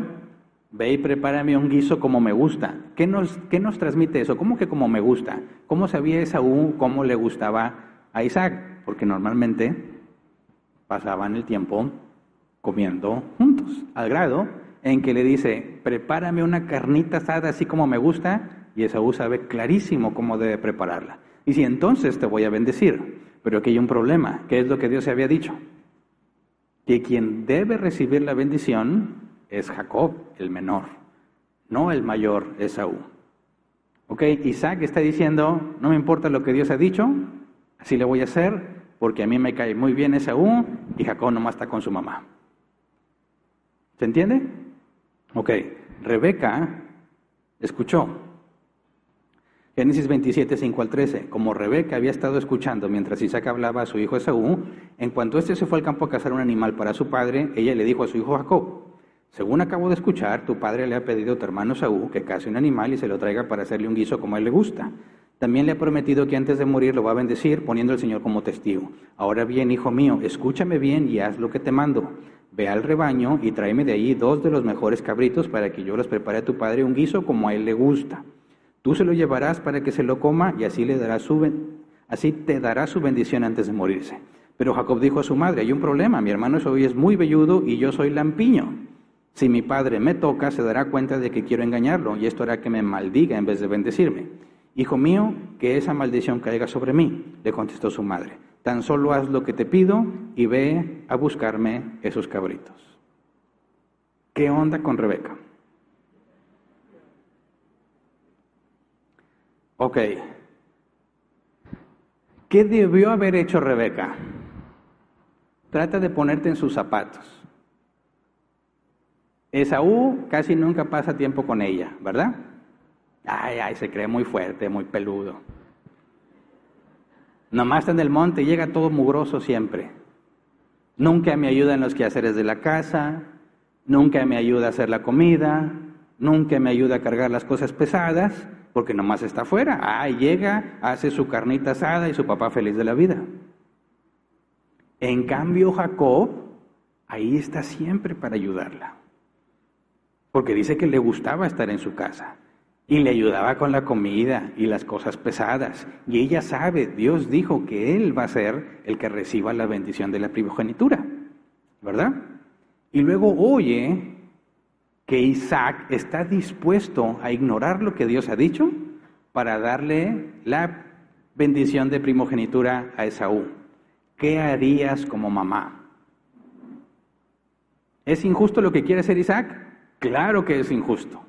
ve y prepárame un guiso como me gusta. ¿Qué nos transmite eso? ¿Cómo que como me gusta? ¿Cómo sabía Esaú cómo le gustaba a Isaac? Porque normalmente pasaban el tiempo comiendo juntos, al grado en que le dice, prepárame una carnita asada así como me gusta, y Esaú sabe clarísimo cómo debe prepararla. Y si entonces te voy a bendecir, pero aquí hay un problema, ¿qué es lo que Dios se había dicho? Que quien debe recibir la bendición es Jacob, el menor, no el mayor Esaú. Ok, Isaac está diciendo, no me importa lo que Dios ha dicho, así le voy a hacer, porque a mí me cae muy bien Esaú, y Jacob nomás está con su mamá. ¿Se entiende? Ok, Rebeca escuchó. Génesis 27, 5 al 13. Como Rebeca había estado escuchando mientras Isaac hablaba a su hijo Esaú, en cuanto éste se fue al campo a cazar un animal para su padre, ella le dijo a su hijo Jacob, según acabo de escuchar, tu padre le ha pedido a tu hermano Esaú que case un animal y se lo traiga para hacerle un guiso como a él le gusta. También le ha prometido que antes de morir lo va a bendecir, poniendo al Señor como testigo. Ahora bien, hijo mío, escúchame bien y haz lo que te mando. Ve al rebaño y tráeme de allí 2 de los mejores cabritos para que yo los prepare a tu padre un guiso como a él le gusta. Tú se lo llevarás para que se lo coma y así te dará su bendición antes de morirse. Pero Jacob dijo a su madre, hay un problema, mi hermano Esaú es muy velludo y yo soy lampiño. Si mi padre me toca, se dará cuenta de que quiero engañarlo y esto hará que me maldiga en vez de bendecirme. Hijo mío, que esa maldición caiga sobre mí, le contestó su madre. Tan solo haz lo que te pido y ve a buscarme esos cabritos. ¿Qué onda con Rebeca? Ok. ¿Qué debió haber hecho Rebeca? Trata de ponerte en sus zapatos. Esaú casi nunca pasa tiempo con ella, ¿verdad? Ay, se cree muy fuerte, muy peludo. Nomás está en el monte y llega todo mugroso siempre. Nunca me ayuda en los quehaceres de la casa, nunca me ayuda a hacer la comida, nunca me ayuda a cargar las cosas pesadas, porque nomás está afuera. Llega, hace su carnita asada y su papá feliz de la vida. En cambio, Jacob, ahí está siempre para ayudarla. Porque dice que le gustaba estar en su casa. Y le ayudaba con la comida y las cosas pesadas. Y ella sabe, Dios dijo que él va a ser el que reciba la bendición de la primogenitura. ¿Verdad? Y luego oye que Isaac está dispuesto a ignorar lo que Dios ha dicho para darle la bendición de primogenitura a Esaú. ¿Qué harías como mamá? ¿Es injusto lo que quiere hacer Isaac? Claro que es injusto.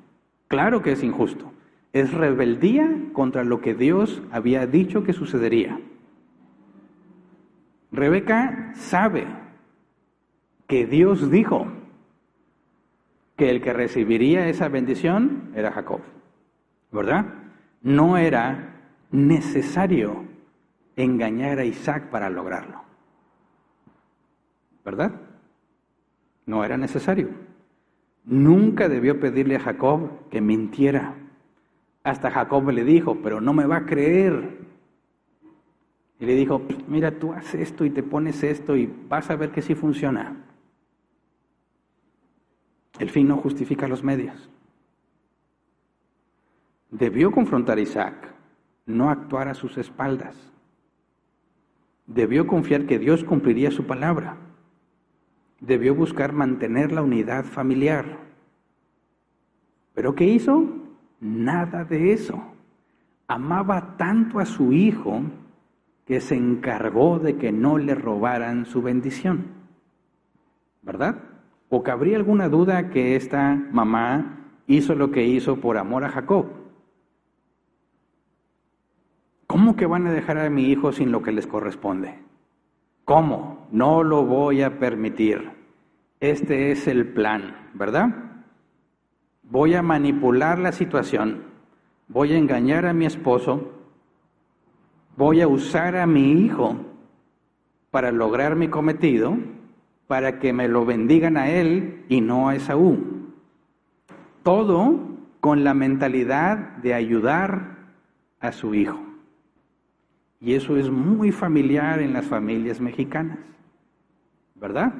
Claro que es injusto. Es rebeldía contra lo que Dios había dicho que sucedería. Rebeca sabe que Dios dijo que el que recibiría esa bendición era Jacob, ¿verdad? No era necesario engañar a Isaac para lograrlo, ¿verdad? No era necesario. Nunca debió pedirle a Jacob que mintiera. Hasta Jacob le dijo, pero no me va a creer. Y le dijo, mira, tú haces esto y te pones esto y vas a ver que sí funciona. El fin no justifica los medios. Debió confrontar a Isaac, no actuar a sus espaldas. Debió confiar que Dios cumpliría su palabra. Debió buscar mantener la unidad familiar. ¿Pero qué hizo? Nada de eso. Amaba tanto a su hijo que se encargó de que no le robaran su bendición. ¿Verdad? ¿O cabría alguna duda que esta mamá hizo lo que hizo por amor a Jacob? ¿Cómo que van a dejar a mi hijo sin lo que les corresponde? ¿Cómo? No lo voy a permitir. Este es el plan, ¿verdad? Voy a manipular la situación, voy a engañar a mi esposo, voy a usar a mi hijo para lograr mi cometido, para que me lo bendigan a él y no a Esaú. Todo con la mentalidad de ayudar a su hijo. Y eso es muy familiar en las familias mexicanas, ¿verdad?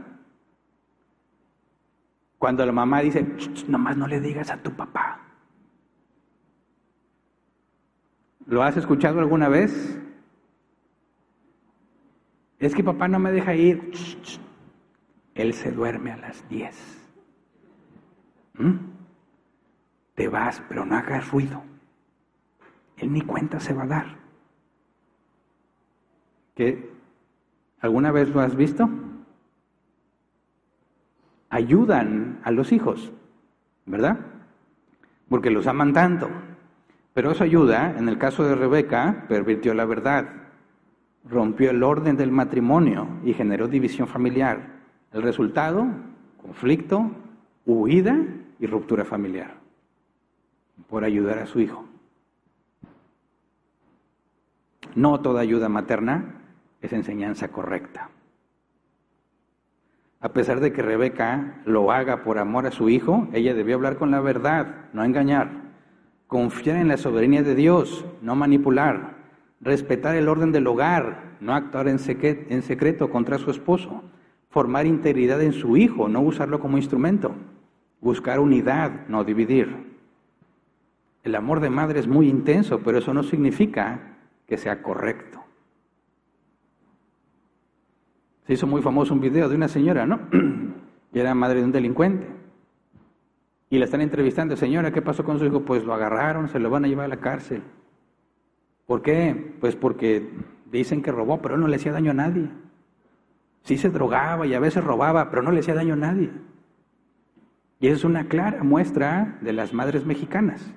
Cuando la mamá dice, nomás no le digas a tu papá. ¿Lo has escuchado alguna vez? Es que papá no me deja ir. Él se duerme a las 10. Te vas, pero no hagas ruido. Él ni cuenta se va a dar. ¿Qué? ¿Alguna vez lo has visto? Ayudan a los hijos, ¿verdad? Porque los aman tanto. Pero esa ayuda, en el caso de Rebeca, pervirtió la verdad, rompió el orden del matrimonio y generó división familiar. El resultado, conflicto, huida y ruptura familiar por ayudar a su hijo. No toda ayuda materna es enseñanza correcta. A pesar de que Rebeca lo haga por amor a su hijo, ella debió hablar con la verdad, no engañar, confiar en la soberanía de Dios, no manipular, respetar el orden del hogar, no actuar en secreto contra su esposo, formar integridad en su hijo, no usarlo como instrumento, buscar unidad, no dividir. El amor de madre es muy intenso, pero eso no significa que sea correcto. Se hizo muy famoso un video de una señora, ¿no? Y era madre de un delincuente. Y la están entrevistando, señora, ¿qué pasó con su hijo? Pues lo agarraron, se lo van a llevar a la cárcel. ¿Por qué? Pues porque dicen que robó, pero no le hacía daño a nadie. Sí se drogaba y a veces robaba, pero no le hacía daño a nadie. Y es una clara muestra de las madres mexicanas,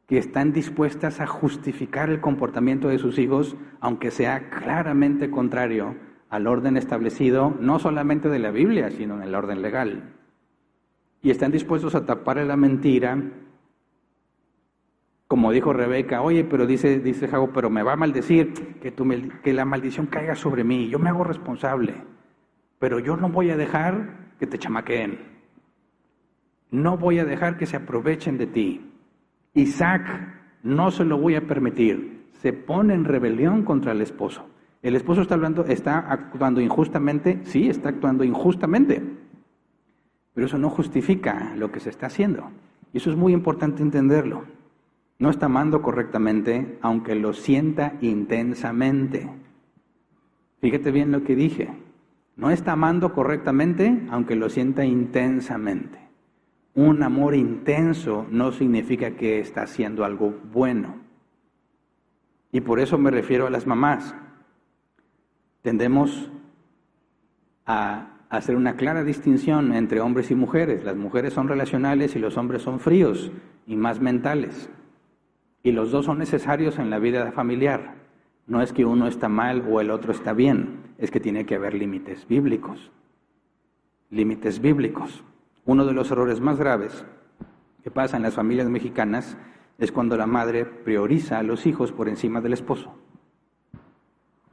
que están dispuestas a justificar el comportamiento de sus hijos, aunque sea claramente contrario al orden establecido, no solamente de la Biblia, sino en el orden legal. Y están dispuestos a tapar la mentira, como dijo Rebeca, oye, pero dice Jacob, pero me va a maldecir, que la maldición caiga sobre mí, yo me hago responsable, pero yo no voy a dejar que te chamaqueen, no voy a dejar que se aprovechen de ti. Isaac, no se lo voy a permitir, se pone en rebelión contra el esposo. El esposo está actuando injustamente, sí, está actuando injustamente, pero eso no justifica lo que se está haciendo. Y eso es muy importante entenderlo. No está amando correctamente, aunque lo sienta intensamente. Fíjate bien lo que dije. No está amando correctamente, aunque lo sienta intensamente. Un amor intenso no significa que está haciendo algo bueno. Y por eso me refiero a las mamás. Tendemos a hacer una clara distinción entre hombres y mujeres. Las mujeres son relacionales y los hombres son fríos y más mentales. Y los dos son necesarios en la vida familiar. No es que uno está mal o el otro está bien, es que tiene que haber límites bíblicos. Límites bíblicos. Uno de los errores más graves que pasa en las familias mexicanas es cuando la madre prioriza a los hijos por encima del esposo.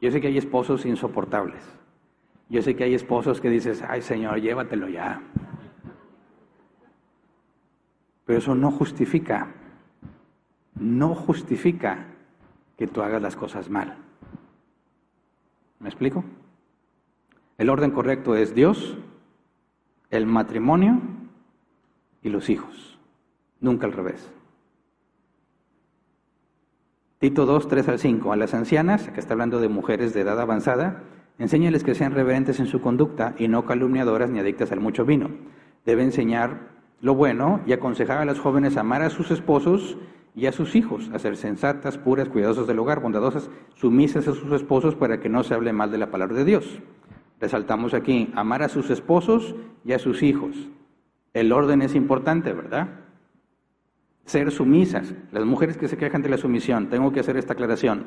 Yo sé que hay esposos insoportables. Yo sé que hay esposos que dices, ay Señor, llévatelo ya. Pero eso no justifica que tú hagas las cosas mal. ¿Me explico? El orden correcto es Dios, el matrimonio y los hijos. Nunca al revés. Tito 2, 3 al 5. A las ancianas, que está hablando de mujeres de edad avanzada, enséñales que sean reverentes en su conducta y no calumniadoras ni adictas al mucho vino. Debe enseñar lo bueno y aconsejar a las jóvenes a amar a sus esposos y a sus hijos, a ser sensatas, puras, cuidadosas del hogar, bondadosas, sumisas a sus esposos para que no se hable mal de la palabra de Dios. Resaltamos aquí, amar a sus esposos y a sus hijos. El orden es importante, ¿verdad? Ser sumisas. Las mujeres que se quejan de la sumisión, tengo que hacer esta aclaración.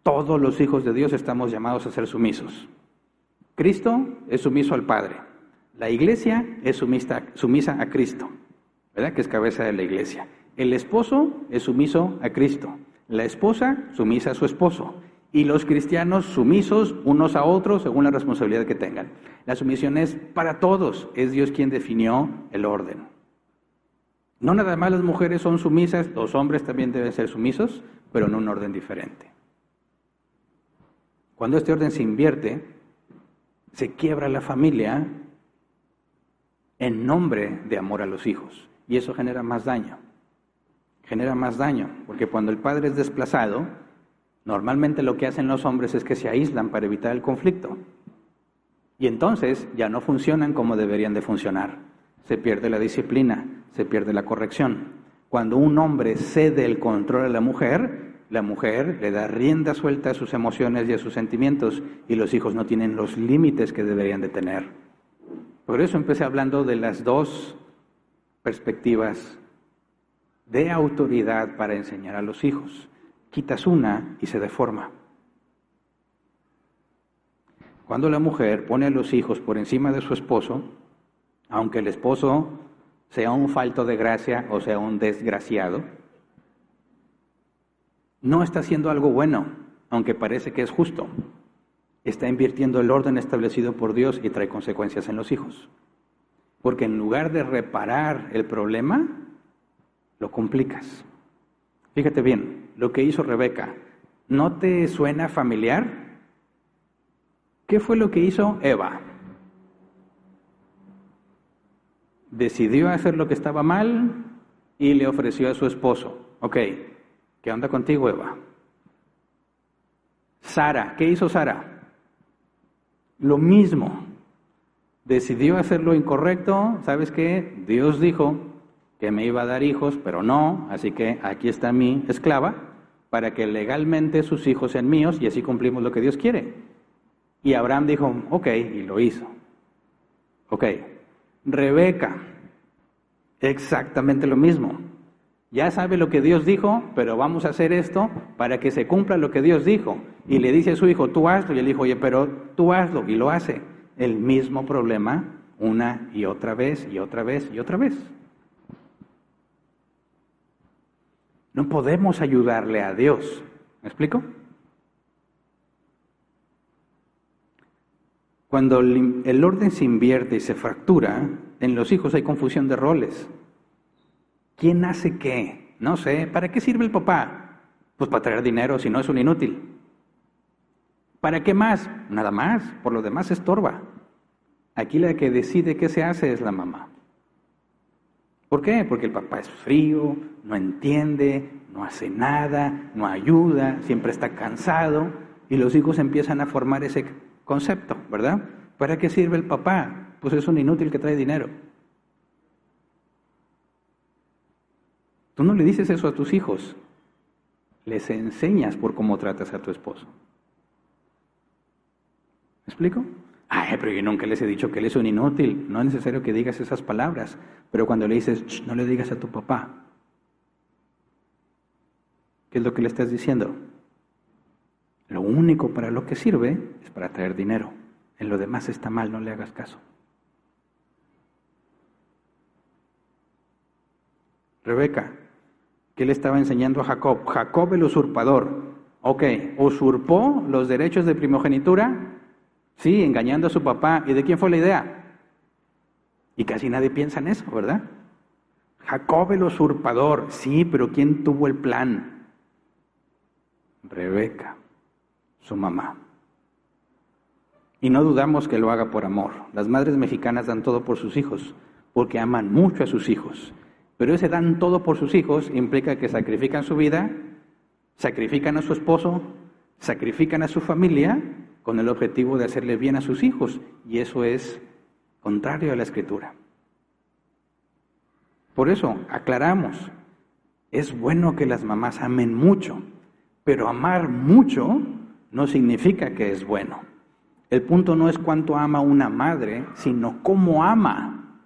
Todos los hijos de Dios estamos llamados a ser sumisos. Cristo es sumiso al Padre. La iglesia es sumisa a Cristo, ¿verdad? Que es cabeza de la iglesia. El esposo es sumiso a Cristo. La esposa sumisa a su esposo. Y los cristianos sumisos unos a otros según la responsabilidad que tengan. La sumisión es para todos. Es Dios quien definió el orden. No nada más las mujeres son sumisas, los hombres también deben ser sumisos, pero en un orden diferente. Cuando este orden se invierte, se quiebra la familia en nombre de amor a los hijos. Y eso genera más daño. Genera más daño, porque cuando el padre es desplazado, normalmente lo que hacen los hombres es que se aíslan para evitar el conflicto. Y entonces ya no funcionan como deberían de funcionar. Se pierde la disciplina, se pierde la corrección. Cuando un hombre cede el control a la mujer le da rienda suelta a sus emociones y a sus sentimientos, y los hijos no tienen los límites que deberían de tener. Por eso empecé hablando de las dos perspectivas de autoridad para enseñar a los hijos. Quitas una y se deforma. Cuando la mujer pone a los hijos por encima de su esposo, aunque el esposo sea un falto de gracia o sea un desgraciado, no está haciendo algo bueno, aunque parece que es justo. Está invirtiendo el orden establecido por Dios y trae consecuencias en los hijos. Porque en lugar de reparar el problema, lo complicas. Fíjate bien, lo que hizo Rebeca, ¿no te suena familiar? ¿Qué fue lo que hizo Eva? Decidió hacer lo que estaba mal y le ofreció a su esposo. Ok, ¿qué onda contigo, Eva? Sara, ¿qué hizo Sara? Lo mismo. Decidió hacer lo incorrecto. ¿Sabes qué? Dios dijo que me iba a dar hijos, pero no, así que aquí está mi esclava, para que legalmente sus hijos sean míos y así cumplimos lo que Dios quiere. Y Abraham dijo, ok, y lo hizo. Ok, Rebeca, exactamente lo mismo. Ya sabe lo que Dios dijo, pero vamos a hacer esto para que se cumpla lo que Dios dijo. Y le dice a su hijo, tú hazlo, y él dijo, oye, pero tú hazlo, y lo hace. El mismo problema una y otra vez, y otra vez, y otra vez. No podemos ayudarle a Dios. ¿Me explico? Cuando el orden se invierte y se fractura, en los hijos hay confusión de roles. ¿Quién hace qué? No sé. ¿Para qué sirve el papá? Pues para traer dinero, si no es un inútil. ¿Para qué más? Nada más. Por lo demás estorba. Aquí la que decide qué se hace es la mamá. ¿Por qué? Porque el papá es frío, no entiende, no hace nada, no ayuda, siempre está cansado, y los hijos empiezan a formar ese concepto, ¿verdad? ¿Para qué sirve el papá? Pues es un inútil que trae dinero. Tú no le dices eso a tus hijos, les enseñas por cómo tratas a tu esposo. ¿Me explico? Ay, pero yo nunca les he dicho que él es un inútil. No es necesario que digas esas palabras, pero cuando le dices, no le digas a tu papá, ¿qué es lo que le estás diciendo? Lo único para lo que sirve es para traer dinero. En lo demás está mal, no le hagas caso. Rebeca, ¿qué le estaba enseñando a Jacob? Jacob el usurpador. Ok, ¿usurpó los derechos de primogenitura? Sí, engañando a su papá. ¿Y de quién fue la idea? Y casi nadie piensa en eso, ¿verdad? Jacob el usurpador. Sí, pero ¿quién tuvo el plan? Rebeca, su mamá. Y no dudamos que lo haga por amor. Las madres mexicanas dan todo por sus hijos, porque aman mucho a sus hijos. Pero ese dan todo por sus hijos implica que sacrifican su vida, sacrifican a su esposo, sacrifican a su familia, con el objetivo de hacerle bien a sus hijos, y eso es contrario a la Escritura. Por eso, aclaramos, es bueno que las mamás amen mucho, pero amar mucho no significa que es bueno. El punto no es cuánto ama una madre, sino cómo ama.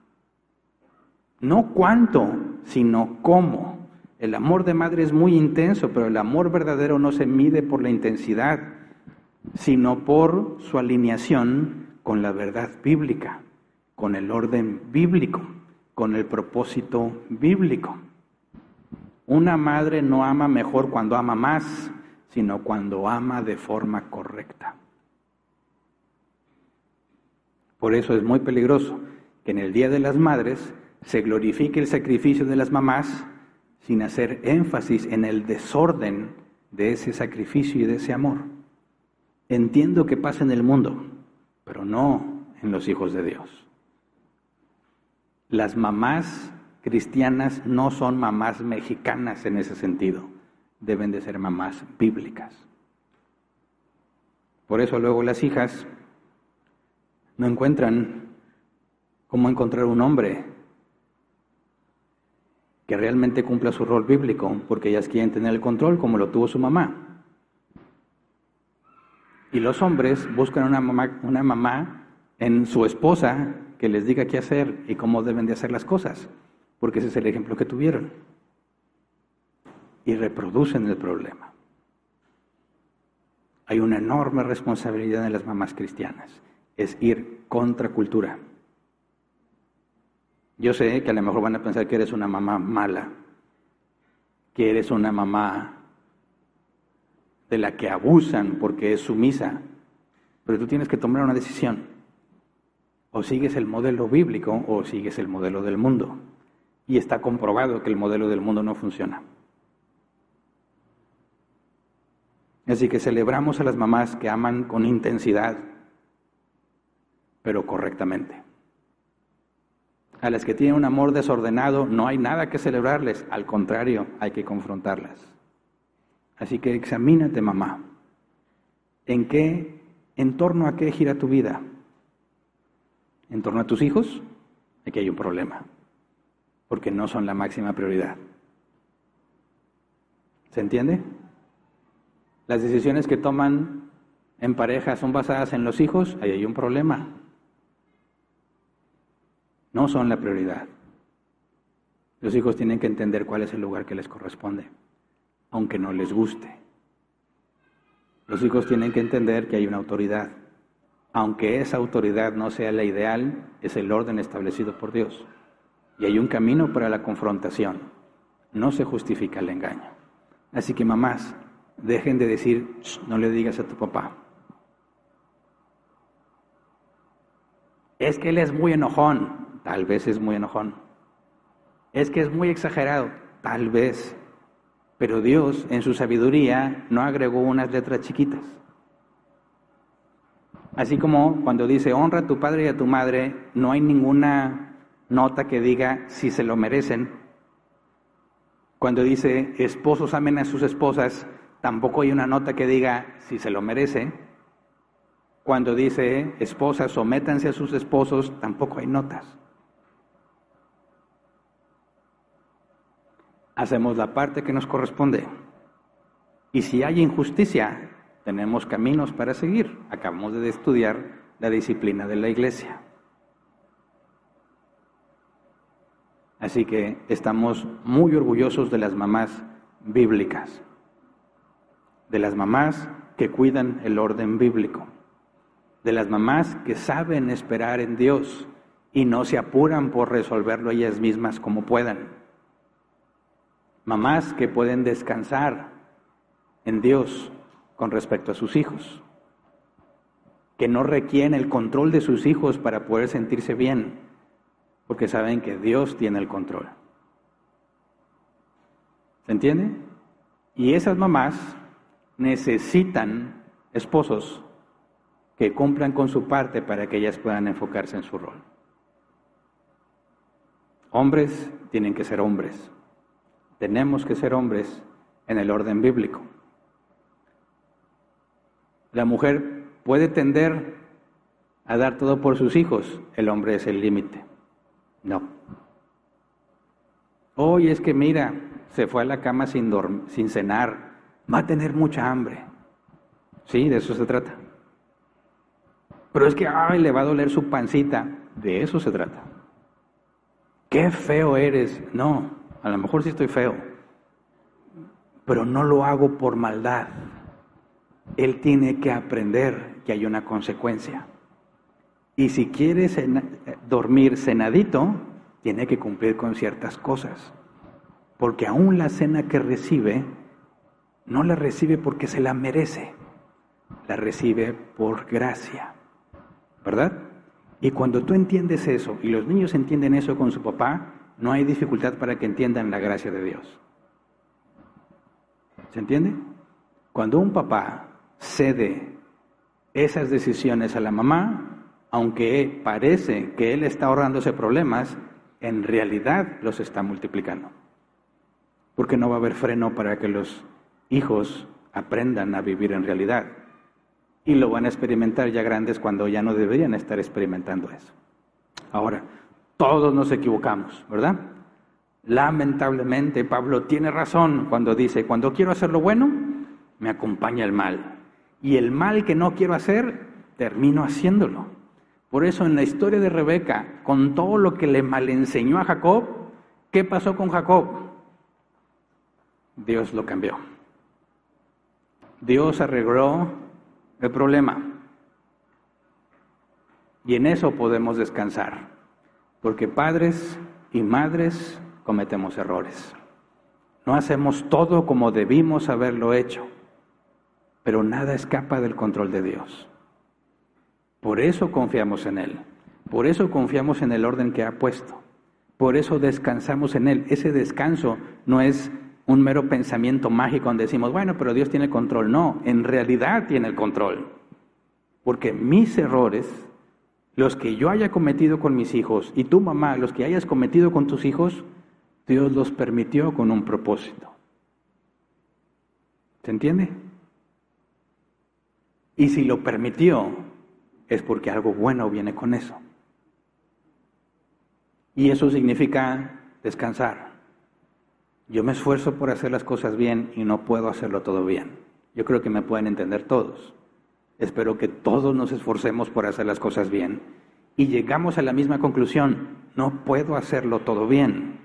No cuánto, sino cómo. El amor de madre es muy intenso, pero el amor verdadero no se mide por la intensidad, sino por su alineación con la verdad bíblica, con el orden bíblico, con el propósito bíblico. Una madre no ama mejor cuando ama más, sino cuando ama de forma correcta. Por eso es muy peligroso que en el Día de las Madres se glorifique el sacrificio de las mamás sin hacer énfasis en el desorden de ese sacrificio y de ese amor. Entiendo que pasa en el mundo, pero no en los hijos de Dios. Las mamás cristianas no son mamás mexicanas en ese sentido. Deben de ser mamás bíblicas. Por eso luego las hijas no encuentran cómo encontrar un hombre que realmente cumpla su rol bíblico, porque ellas quieren tener el control como lo tuvo su mamá. Y los hombres buscan una mamá en su esposa que les diga qué hacer y cómo deben de hacer las cosas, porque ese es el ejemplo que tuvieron. Y reproducen el problema. Hay una enorme responsabilidad en las mamás cristianas, es ir contra cultura. Yo sé que a lo mejor van a pensar que eres una mamá mala, que eres una mamá de la que abusan porque es sumisa, pero tú tienes que tomar una decisión. O sigues el modelo bíblico o sigues el modelo del mundo. Y está comprobado que el modelo del mundo no funciona. Así que celebramos a las mamás que aman con intensidad, pero correctamente. A las que tienen un amor desordenado, no hay nada que celebrarles, al contrario, hay que confrontarlas. Así que examínate, mamá. ¿En torno a qué gira tu vida? ¿En torno a tus hijos? Aquí hay un problema, porque no son la máxima prioridad. ¿Se entiende? Las decisiones que toman en pareja son basadas en los hijos, ahí hay un problema. No son la prioridad. Los hijos tienen que entender cuál es el lugar que les corresponde, aunque no les guste. Los hijos tienen que entender que hay una autoridad, aunque esa autoridad no sea la ideal, es el orden establecido por Dios. Y hay un camino para la confrontación. No se justifica el engaño. Así que mamás, dejen de decir, no le digas a tu papá. Es que él es muy enojón. Tal vez es muy enojón. Es que es muy exagerado. Tal vez. Pero Dios, en su sabiduría, no agregó unas letras chiquitas. Así como cuando dice, honra a tu padre y a tu madre, no hay ninguna nota que diga si se lo merecen. Cuando dice, esposos amen a sus esposas, tampoco hay una nota que diga si se lo merece. Cuando dice, esposas sométanse a sus esposos, tampoco hay notas. Hacemos la parte que nos corresponde. Y si hay injusticia, tenemos caminos para seguir. Acabamos de estudiar la disciplina de la iglesia. Así que estamos muy orgullosos de las mamás bíblicas, de las mamás que cuidan el orden bíblico, de las mamás que saben esperar en Dios y no se apuran por resolverlo ellas mismas como puedan. Mamás que pueden descansar en Dios con respecto a sus hijos, que no requieren el control de sus hijos para poder sentirse bien, porque saben que Dios tiene el control. ¿Se entiende? Y esas mamás necesitan esposos que cumplan con su parte para que ellas puedan enfocarse en su rol. Hombres tienen que ser hombres. Tenemos que ser hombres en el orden bíblico. La mujer puede tender a dar todo por sus hijos, el hombre es el límite. No. Hoy es que mira, se fue a la cama sin cenar, va a tener mucha hambre. Sí, de eso se trata. Pero es que le va a doler su pancita, de eso se trata. Qué feo eres. No, a lo mejor sí estoy feo, pero no lo hago por maldad. Él tiene que aprender que hay una consecuencia. Y si quiere dormir cenadito, tiene que cumplir con ciertas cosas. Porque aún la cena que recibe, no la recibe porque se la merece, la recibe por gracia. ¿Verdad? Y cuando tú entiendes eso, y los niños entienden eso con su papá, no hay dificultad para que entiendan la gracia de Dios. ¿Se entiende? Cuando un papá cede esas decisiones a la mamá, aunque parece que él está ahorrándose problemas, en realidad los está multiplicando. Porque no va a haber freno para que los hijos aprendan a vivir en realidad. Y lo van a experimentar ya grandes cuando ya no deberían estar experimentando eso. Ahora, todos nos equivocamos, ¿verdad? Lamentablemente, Pablo tiene razón cuando dice, cuando quiero hacer lo bueno, me acompaña el mal. Y el mal que no quiero hacer, termino haciéndolo. Por eso en la historia de Rebeca, con todo lo que le malenseñó a Jacob, ¿qué pasó con Jacob? Dios lo cambió. Dios arregló el problema. Y en eso podemos descansar. Porque padres y madres cometemos errores. No hacemos todo como debimos haberlo hecho. Pero nada escapa del control de Dios. Por eso confiamos en Él. Por eso confiamos en el orden que ha puesto. Por eso descansamos en Él. Ese descanso no es un mero pensamiento mágico donde decimos, bueno, pero Dios tiene el control. No, en realidad tiene el control. Porque mis errores, los que yo haya cometido con mis hijos, y tú, mamá, los que hayas cometido con tus hijos, Dios los permitió con un propósito. ¿Se entiende? Y si lo permitió, es porque algo bueno viene con eso. Y eso significa descansar. Yo me esfuerzo por hacer las cosas bien y no puedo hacerlo todo bien. Yo creo que me pueden entender todos. Espero que todos nos esforcemos por hacer las cosas bien. Y llegamos a la misma conclusión, no puedo hacerlo todo bien.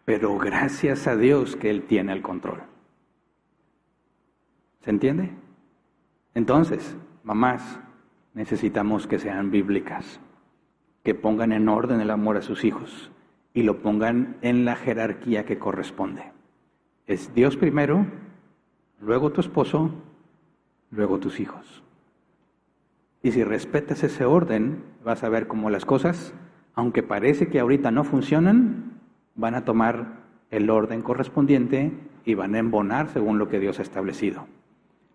Pero gracias a Dios que Él tiene el control. ¿Se entiende? Entonces, mamás, necesitamos que sean bíblicas, que pongan en orden el amor a sus hijos y lo pongan en la jerarquía que corresponde. Es Dios primero, luego tu esposo, luego tus hijos. Y si respetas ese orden, vas a ver cómo las cosas, aunque parece que ahorita no funcionan, van a tomar el orden correspondiente y van a embonar según lo que Dios ha establecido.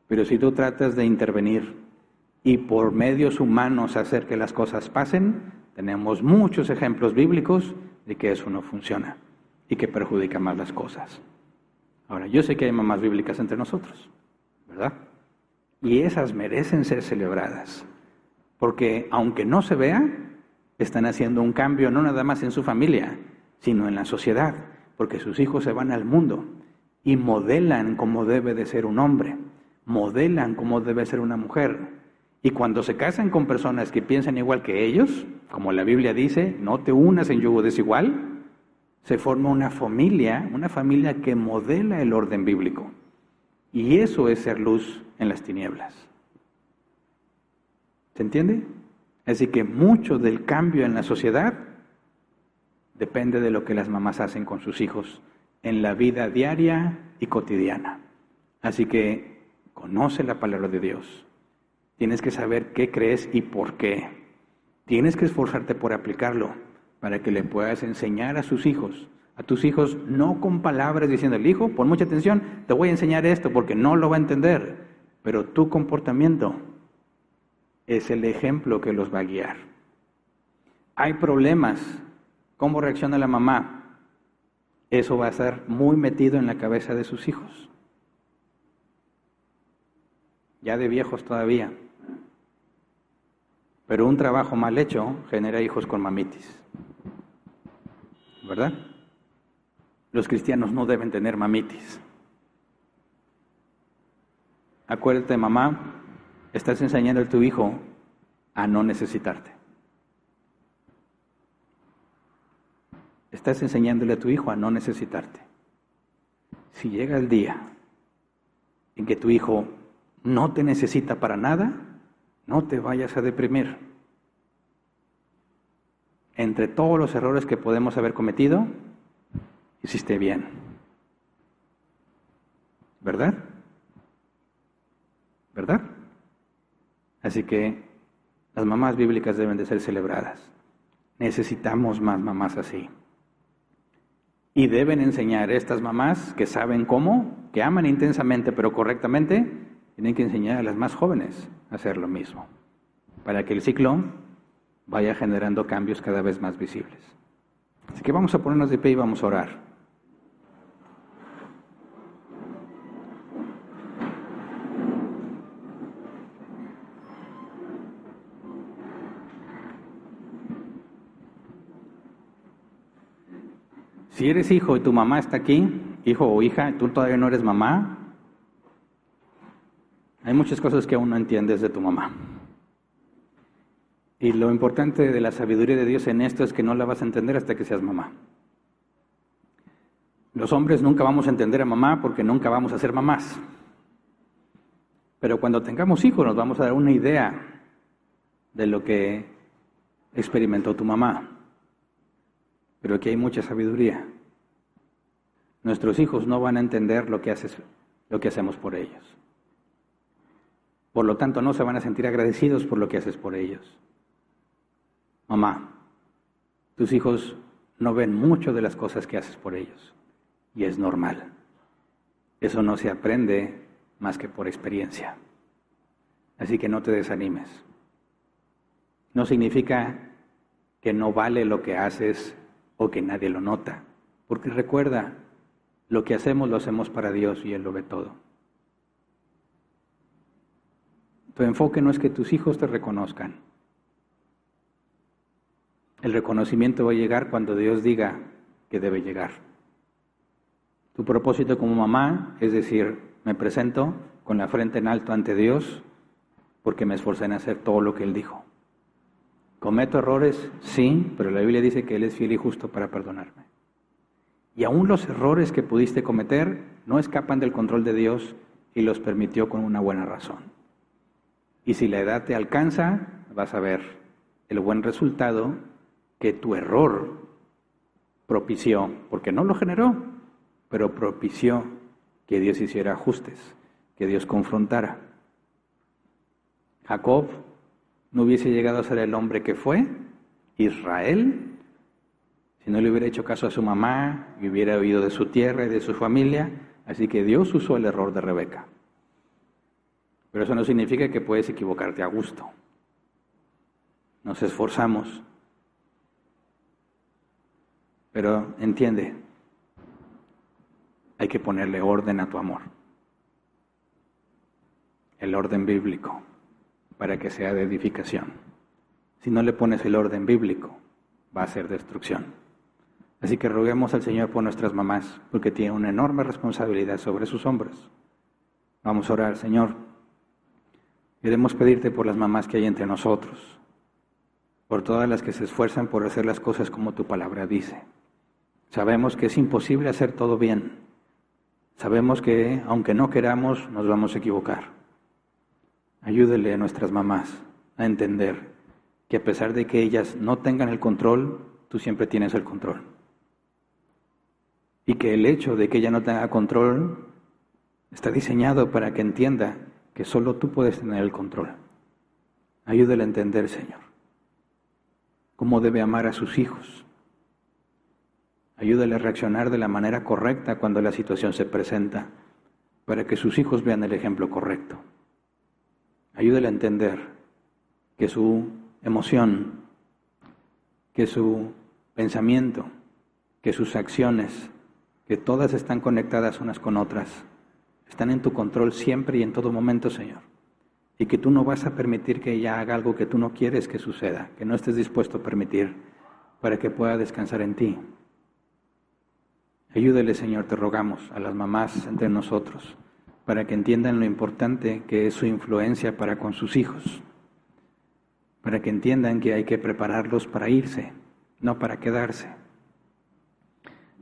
Pero si tú tratas de intervenir y por medios humanos hacer que las cosas pasen, tenemos muchos ejemplos bíblicos de que eso no funciona y que perjudica más las cosas. Ahora, yo sé que hay mamás bíblicas entre nosotros, ¿verdad? Y esas merecen ser celebradas, porque aunque no se vea, están haciendo un cambio no nada más en su familia, sino en la sociedad, porque sus hijos se van al mundo y modelan cómo debe de ser un hombre, modelan cómo debe ser una mujer. Y cuando se casan con personas que piensan igual que ellos, como la Biblia dice, no te unas en yugo desigual, se forma una familia que modela el orden bíblico. Y eso es ser luz en las tinieblas. ¿Se entiende? Así que mucho del cambio en la sociedad depende de lo que las mamás hacen con sus hijos en la vida diaria y cotidiana. Así que conoce la palabra de Dios. Tienes que saber qué crees y por qué. Tienes que esforzarte por aplicarlo para que le puedas enseñar a tus hijos, no con palabras diciendo, el hijo, pon mucha atención, te voy a enseñar esto porque no lo va a entender, pero tu comportamiento es el ejemplo que los va a guiar. Hay problemas, ¿cómo reacciona la mamá? Eso va a estar muy metido en la cabeza de sus hijos. Ya de viejos todavía. Pero un trabajo mal hecho genera hijos con mamitis. ¿Verdad? Los cristianos no deben tener mamitis. Acuérdate, mamá, estás enseñando a tu hijo a no necesitarte. Estás enseñándole a tu hijo a no necesitarte. Si llega el día en que tu hijo no te necesita para nada, no te vayas a deprimir. Entre todos los errores que podemos haber cometido, hiciste bien. ¿Verdad? ¿Verdad? Así que las mamás bíblicas deben de ser celebradas. Necesitamos más mamás así. Y deben enseñar a estas mamás que saben cómo, que aman intensamente pero correctamente, tienen que enseñar a las más jóvenes a hacer lo mismo, para que el ciclo vaya generando cambios cada vez más visibles. Así que vamos a ponernos de pie y vamos a orar. Si eres hijo y tu mamá está aquí, hijo o hija, tú todavía no eres mamá, hay muchas cosas que aún no entiendes de tu mamá. Y lo importante de la sabiduría de Dios en esto es que no la vas a entender hasta que seas mamá. Los hombres nunca vamos a entender a mamá porque nunca vamos a ser mamás. Pero cuando tengamos hijos nos vamos a dar una idea de lo que experimentó tu mamá. Pero aquí hay mucha sabiduría. Nuestros hijos no van a entender lo que hacemos por ellos. Por lo tanto, no se van a sentir agradecidos por lo que haces por ellos. Mamá, tus hijos no ven mucho de las cosas que haces por ellos. Y es normal. Eso no se aprende más que por experiencia. Así que no te desanimes. No significa que no vale lo que haces o que nadie lo nota. Porque recuerda, lo que hacemos lo hacemos para Dios y Él lo ve todo. Tu enfoque no es que tus hijos te reconozcan. El reconocimiento va a llegar cuando Dios diga que debe llegar. Tu propósito como mamá es decir, me presento con la frente en alto ante Dios porque me esforcé en hacer todo lo que Él dijo. ¿Cometo errores? Sí, pero la Biblia dice que Él es fiel y justo para perdonarme. Y aún los errores que pudiste cometer no escapan del control de Dios y los permitió con una buena razón. Y si la edad te alcanza, vas a ver el buen resultado que tu error propició, porque no lo generó, pero propició que Dios hiciera ajustes, que Dios confrontara. Jacob no hubiese llegado a ser el hombre que fue, Israel, si no le hubiera hecho caso a su mamá y hubiera huido de su tierra y de su familia. Así que Dios usó el error de Rebeca. Pero eso no significa que puedes equivocarte a gusto. Nos esforzamos. Pero entiende, hay que ponerle orden a tu amor. El orden bíblico, para que sea de edificación. Si no le pones el orden bíblico, va a ser destrucción. Así que roguemos al Señor por nuestras mamás, porque tiene una enorme responsabilidad sobre sus hombros. Vamos a orar, Señor. Queremos pedirte por las mamás que hay entre nosotros, por todas las que se esfuerzan por hacer las cosas como tu palabra dice. Sabemos que es imposible hacer todo bien. Sabemos que, aunque no queramos, nos vamos a equivocar. Ayúdele a nuestras mamás a entender que a pesar de que ellas no tengan el control, tú siempre tienes el control. Y que el hecho de que ella no tenga control está diseñado para que entienda que solo tú puedes tener el control. Ayúdale a entender, Señor, cómo debe amar a sus hijos. Ayúdale a reaccionar de la manera correcta cuando la situación se presenta, para que sus hijos vean el ejemplo correcto. Ayúdale a entender que su emoción, que su pensamiento, que sus acciones, que todas están conectadas unas con otras, están en tu control siempre y en todo momento, Señor. Y que tú no vas a permitir que ella haga algo que tú no quieres que suceda, que no estés dispuesto a permitir para que pueda descansar en ti. Ayúdele, Señor, te rogamos, a las mamás entre nosotros, para que entiendan lo importante que es su influencia para con sus hijos, para que entiendan que hay que prepararlos para irse, no para quedarse,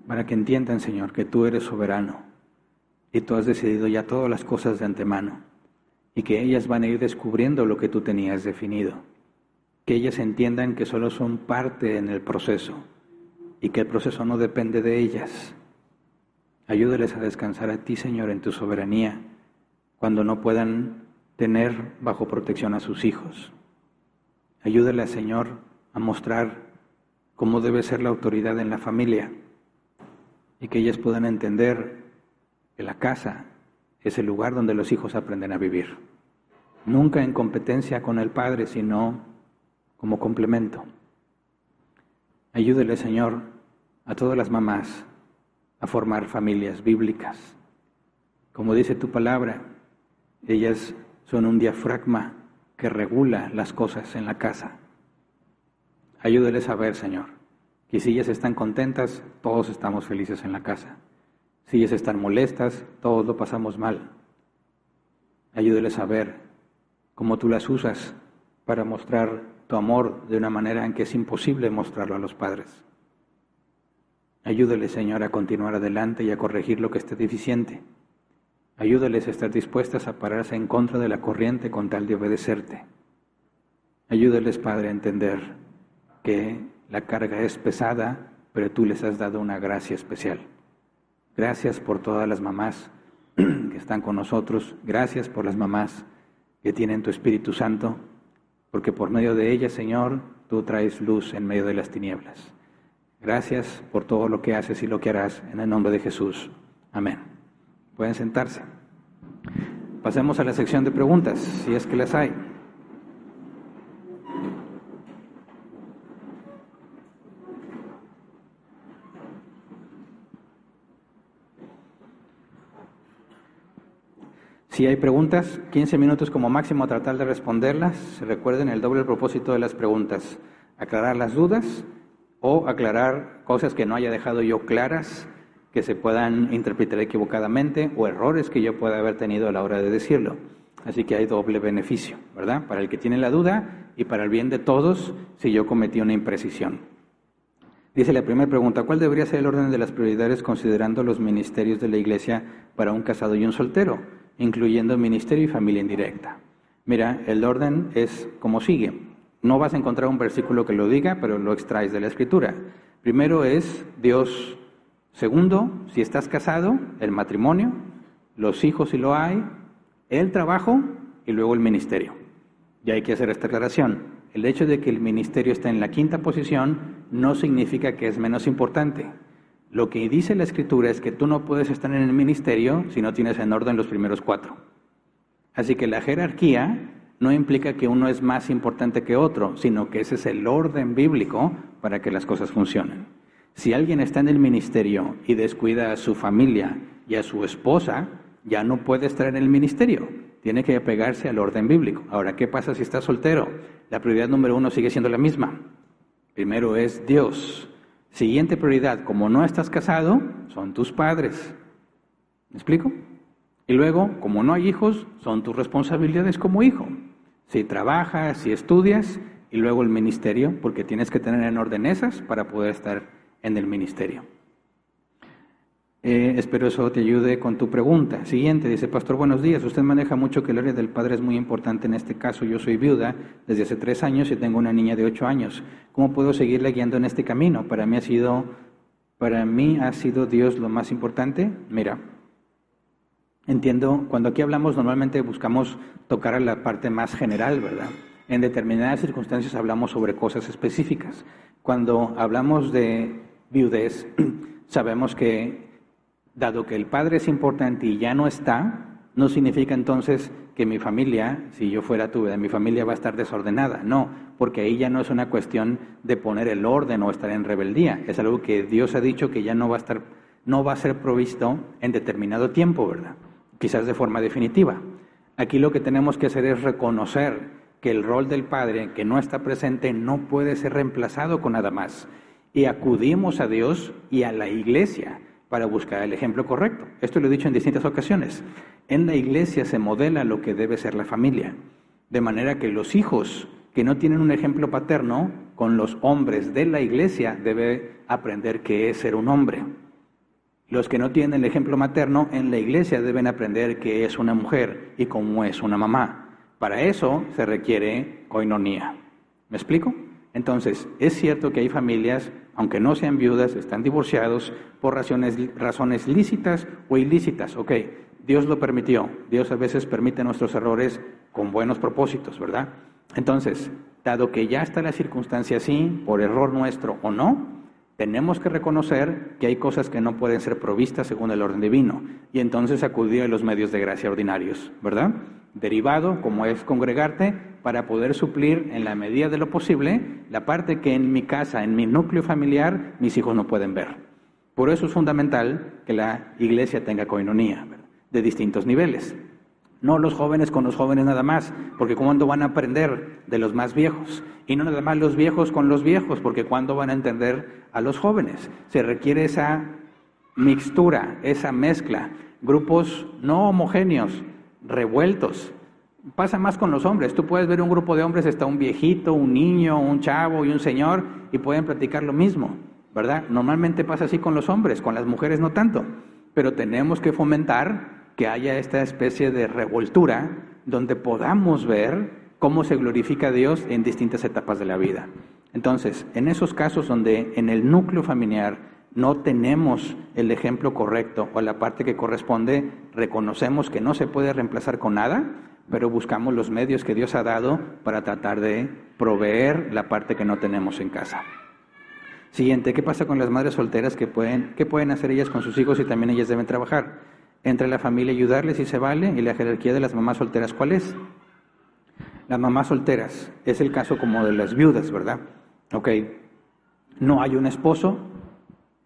para que entiendan, Señor, que tú eres soberano y tú has decidido ya todas las cosas de antemano y que ellas van a ir descubriendo lo que tú tenías definido, que ellas entiendan que solo son parte en el proceso y que el proceso no depende de ellas. Ayúdales a descansar a ti, Señor, en tu soberanía, cuando no puedan tener bajo protección a sus hijos. Ayúdales, Señor, a mostrar cómo debe ser la autoridad en la familia y que ellas puedan entender que la casa es el lugar donde los hijos aprenden a vivir. Nunca en competencia con el Padre, sino como complemento. Ayúdele, Señor, a todas las mamás a formar familias bíblicas. Como dice tu palabra, ellas son un diafragma que regula las cosas en la casa. Ayúdeles a ver, Señor, que si ellas están contentas, todos estamos felices en la casa. Si ellas están molestas, todos lo pasamos mal. Ayúdeles a ver cómo tú las usas para mostrar tu amor de una manera en que es imposible mostrarlo a los padres. Ayúdeles, Señor, a continuar adelante y a corregir lo que esté deficiente. Ayúdeles a estar dispuestas a pararse en contra de la corriente con tal de obedecerte. Ayúdeles, Padre, a entender que la carga es pesada, pero tú les has dado una gracia especial. Gracias por todas las mamás que están con nosotros. Gracias por las mamás que tienen tu Espíritu Santo, porque por medio de ellas, Señor, tú traes luz en medio de las tinieblas. Gracias por todo lo que haces y lo que harás en el nombre de Jesús. Amén. Pueden sentarse. Pasemos a la sección de preguntas, si es que las hay. Si hay preguntas, 15 minutos como máximo a tratar de responderlas. Recuerden el doble propósito de las preguntas: aclarar las dudas o aclarar cosas que no haya dejado yo claras, que se puedan interpretar equivocadamente, o errores que yo pueda haber tenido a la hora de decirlo. Así que hay doble beneficio, ¿verdad? Para el que tiene la duda y para el bien de todos si yo cometí una imprecisión. Dice la primera pregunta: ¿cuál debería ser el orden de las prioridades considerando los ministerios de la iglesia para un casado y un soltero, incluyendo ministerio y familia indirecta? Mira, el orden es como sigue. No vas a encontrar un versículo que lo diga, pero lo extraes de la Escritura. Primero es Dios. Segundo, si estás casado, el matrimonio, los hijos si lo hay, el trabajo y luego el ministerio. Ya hay que hacer esta aclaración. El hecho de que el ministerio está en la quinta posición no significa que es menos importante. Lo que dice la Escritura es que tú no puedes estar en el ministerio si no tienes en orden los primeros 4. Así que la jerarquía no implica que uno es más importante que otro, sino que ese es el orden bíblico para que las cosas funcionen. Si alguien está en el ministerio y descuida a su familia y a su esposa, ya no puede estar en el ministerio. Tiene que apegarse al orden bíblico. Ahora, ¿qué pasa si está soltero? La prioridad número 1 sigue siendo la misma. Primero es Dios. Siguiente prioridad, como no estás casado, son tus padres. ¿Me explico? Y luego, como no hay hijos, son tus responsabilidades como hijo. Si trabajas, si estudias, y luego el ministerio, porque tienes que tener en orden esas para poder estar en el ministerio. Espero eso te ayude con tu pregunta. Siguiente, dice: Pastor, buenos días. Usted maneja mucho que el área del padre es muy importante en este caso. Yo soy viuda desde hace 3 años y tengo una niña de 8 años. ¿Cómo puedo seguirle guiando en este camino? Para mí ha sido Dios lo más importante. Mira, entiendo, cuando aquí hablamos normalmente buscamos tocar a la parte más general, ¿verdad? En determinadas circunstancias hablamos sobre cosas específicas. Cuando hablamos de viudez, sabemos que dado que el padre es importante y ya no está, no significa entonces que mi familia, si yo fuera tu vida, mi familia va a estar desordenada. No, porque ahí ya no es una cuestión de poner el orden o estar en rebeldía. Es algo que Dios ha dicho que ya no va a ser provisto en determinado tiempo, ¿verdad? Quizás de forma definitiva. Aquí lo que tenemos que hacer es reconocer que el rol del padre que no está presente no puede ser reemplazado con nada más. Y acudimos a Dios y a la iglesia para buscar el ejemplo correcto. Esto lo he dicho en distintas ocasiones. En la iglesia se modela lo que debe ser la familia, de manera que los hijos que no tienen un ejemplo paterno con los hombres de la iglesia deben aprender qué es ser un hombre. Los que no tienen el ejemplo materno en la iglesia deben aprender qué es una mujer y cómo es una mamá. Para eso se requiere koinonía. ¿Me explico? Entonces, es cierto que hay familias, aunque no sean viudas, están divorciados por razones lícitas o ilícitas. Ok, Dios lo permitió. Dios a veces permite nuestros errores con buenos propósitos, ¿verdad? Entonces, dado que ya está la circunstancia así, por error nuestro o no, Tenemos que reconocer que hay cosas que no pueden ser provistas según el orden divino y entonces acudir a los medios de gracia ordinarios, ¿verdad? Derivado, como es congregarte, para poder suplir en la medida de lo posible la parte que en mi casa, en mi núcleo familiar, mis hijos no pueden ver. Por eso es fundamental que la iglesia tenga coinonía, ¿verdad?, de distintos niveles. No los jóvenes con los jóvenes nada más, porque ¿cuándo van a aprender de los más viejos? Y no nada más los viejos con los viejos, porque ¿cuándo van a entender a los jóvenes? Se requiere esa mixtura, esa mezcla, grupos no homogéneos, revueltos. Pasa más con los hombres. Tú puedes ver un grupo de hombres, está un viejito, un niño, un chavo y un señor, y pueden platicar lo mismo, ¿verdad? Normalmente pasa así con los hombres, con las mujeres no tanto, pero tenemos que fomentar que haya esta especie de revoltura donde podamos ver cómo se glorifica a Dios en distintas etapas de la vida. Entonces, en esos casos donde en el núcleo familiar no tenemos el ejemplo correcto o la parte que corresponde, reconocemos que no se puede reemplazar con nada, pero buscamos los medios que Dios ha dado para tratar de proveer la parte que no tenemos en casa. Siguiente, ¿qué pasa con las madres solteras? ¿Qué pueden hacer ellas con sus hijos y también ellas deben trabajar? Entre la familia ayudarles si se vale, y la jerarquía de las mamás solteras, ¿cuál es? Las mamás solteras, es el caso como de las viudas, ¿verdad? Ok, no hay un esposo,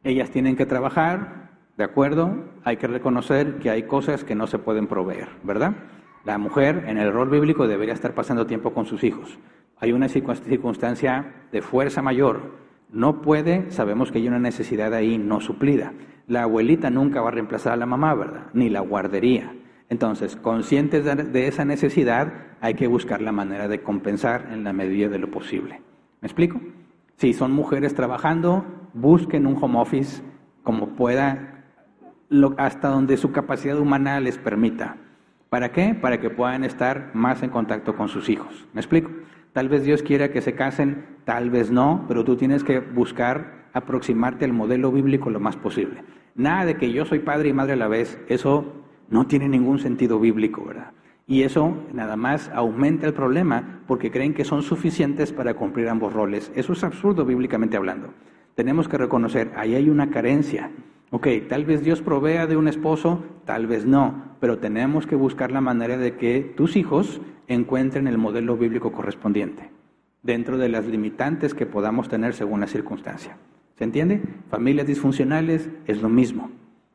ellas tienen que trabajar, ¿de acuerdo? Hay que reconocer que hay cosas que no se pueden proveer, ¿verdad? La mujer en el rol bíblico debería estar pasando tiempo con sus hijos. Hay una circunstancia de fuerza mayor, no puede, sabemos que hay una necesidad ahí no suplida. La abuelita nunca va a reemplazar a la mamá, ¿verdad? Ni la guardería. Entonces, conscientes de esa necesidad, hay que buscar la manera de compensar en la medida de lo posible. ¿Me explico? Si son mujeres trabajando, busquen un home office como pueda, hasta donde su capacidad humana les permita. ¿Para qué? Para que puedan estar más en contacto con sus hijos. ¿Me explico? Tal vez Dios quiera que se casen, tal vez no, pero tú tienes que buscar aproximarte al modelo bíblico lo más posible. Nada de que yo soy padre y madre a la vez, eso no tiene ningún sentido bíblico, ¿verdad? Y eso nada más aumenta el problema porque creen que son suficientes para cumplir ambos roles. Eso es absurdo bíblicamente hablando. Tenemos que reconocer, ahí hay una carencia. Ok, tal vez Dios provea de un esposo, tal vez no, pero tenemos que buscar la manera de que tus hijos encuentren el modelo bíblico correspondiente, dentro de las limitantes que podamos tener según la circunstancia. ¿Se entiende? Familias disfuncionales es lo mismo.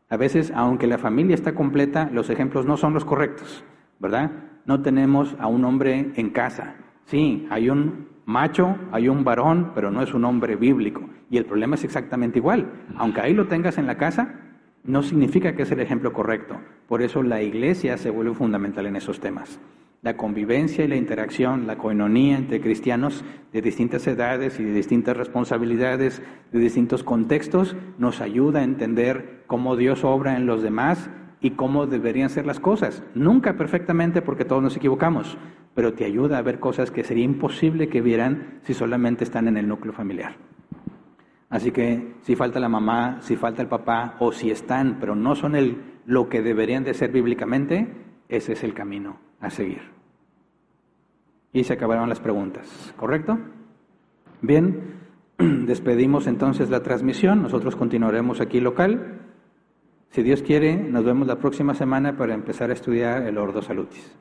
A veces, aunque la familia está completa, los ejemplos no son los correctos, ¿verdad? No tenemos a un hombre en casa. Sí, hay un macho, hay un varón, pero no es un hombre bíblico. Y el problema es exactamente igual. Aunque ahí lo tengas en la casa, no significa que es el ejemplo correcto. Por eso la iglesia se vuelve fundamental en esos temas. La convivencia y la interacción, la coinonía entre cristianos de distintas edades y de distintas responsabilidades, de distintos contextos, nos ayuda a entender cómo Dios obra en los demás y cómo deberían ser las cosas. Nunca perfectamente porque todos nos equivocamos, pero te ayuda a ver cosas que sería imposible que vieran si solamente están en el núcleo familiar. Así que si falta la mamá, si falta el papá, o si están, pero no son lo que deberían de ser bíblicamente, ese es el camino a seguir. Y se acabaron las preguntas, ¿correcto? Bien, despedimos entonces la transmisión, nosotros continuaremos aquí local. Si Dios quiere, nos vemos la próxima semana para empezar a estudiar el Ordo Salutis.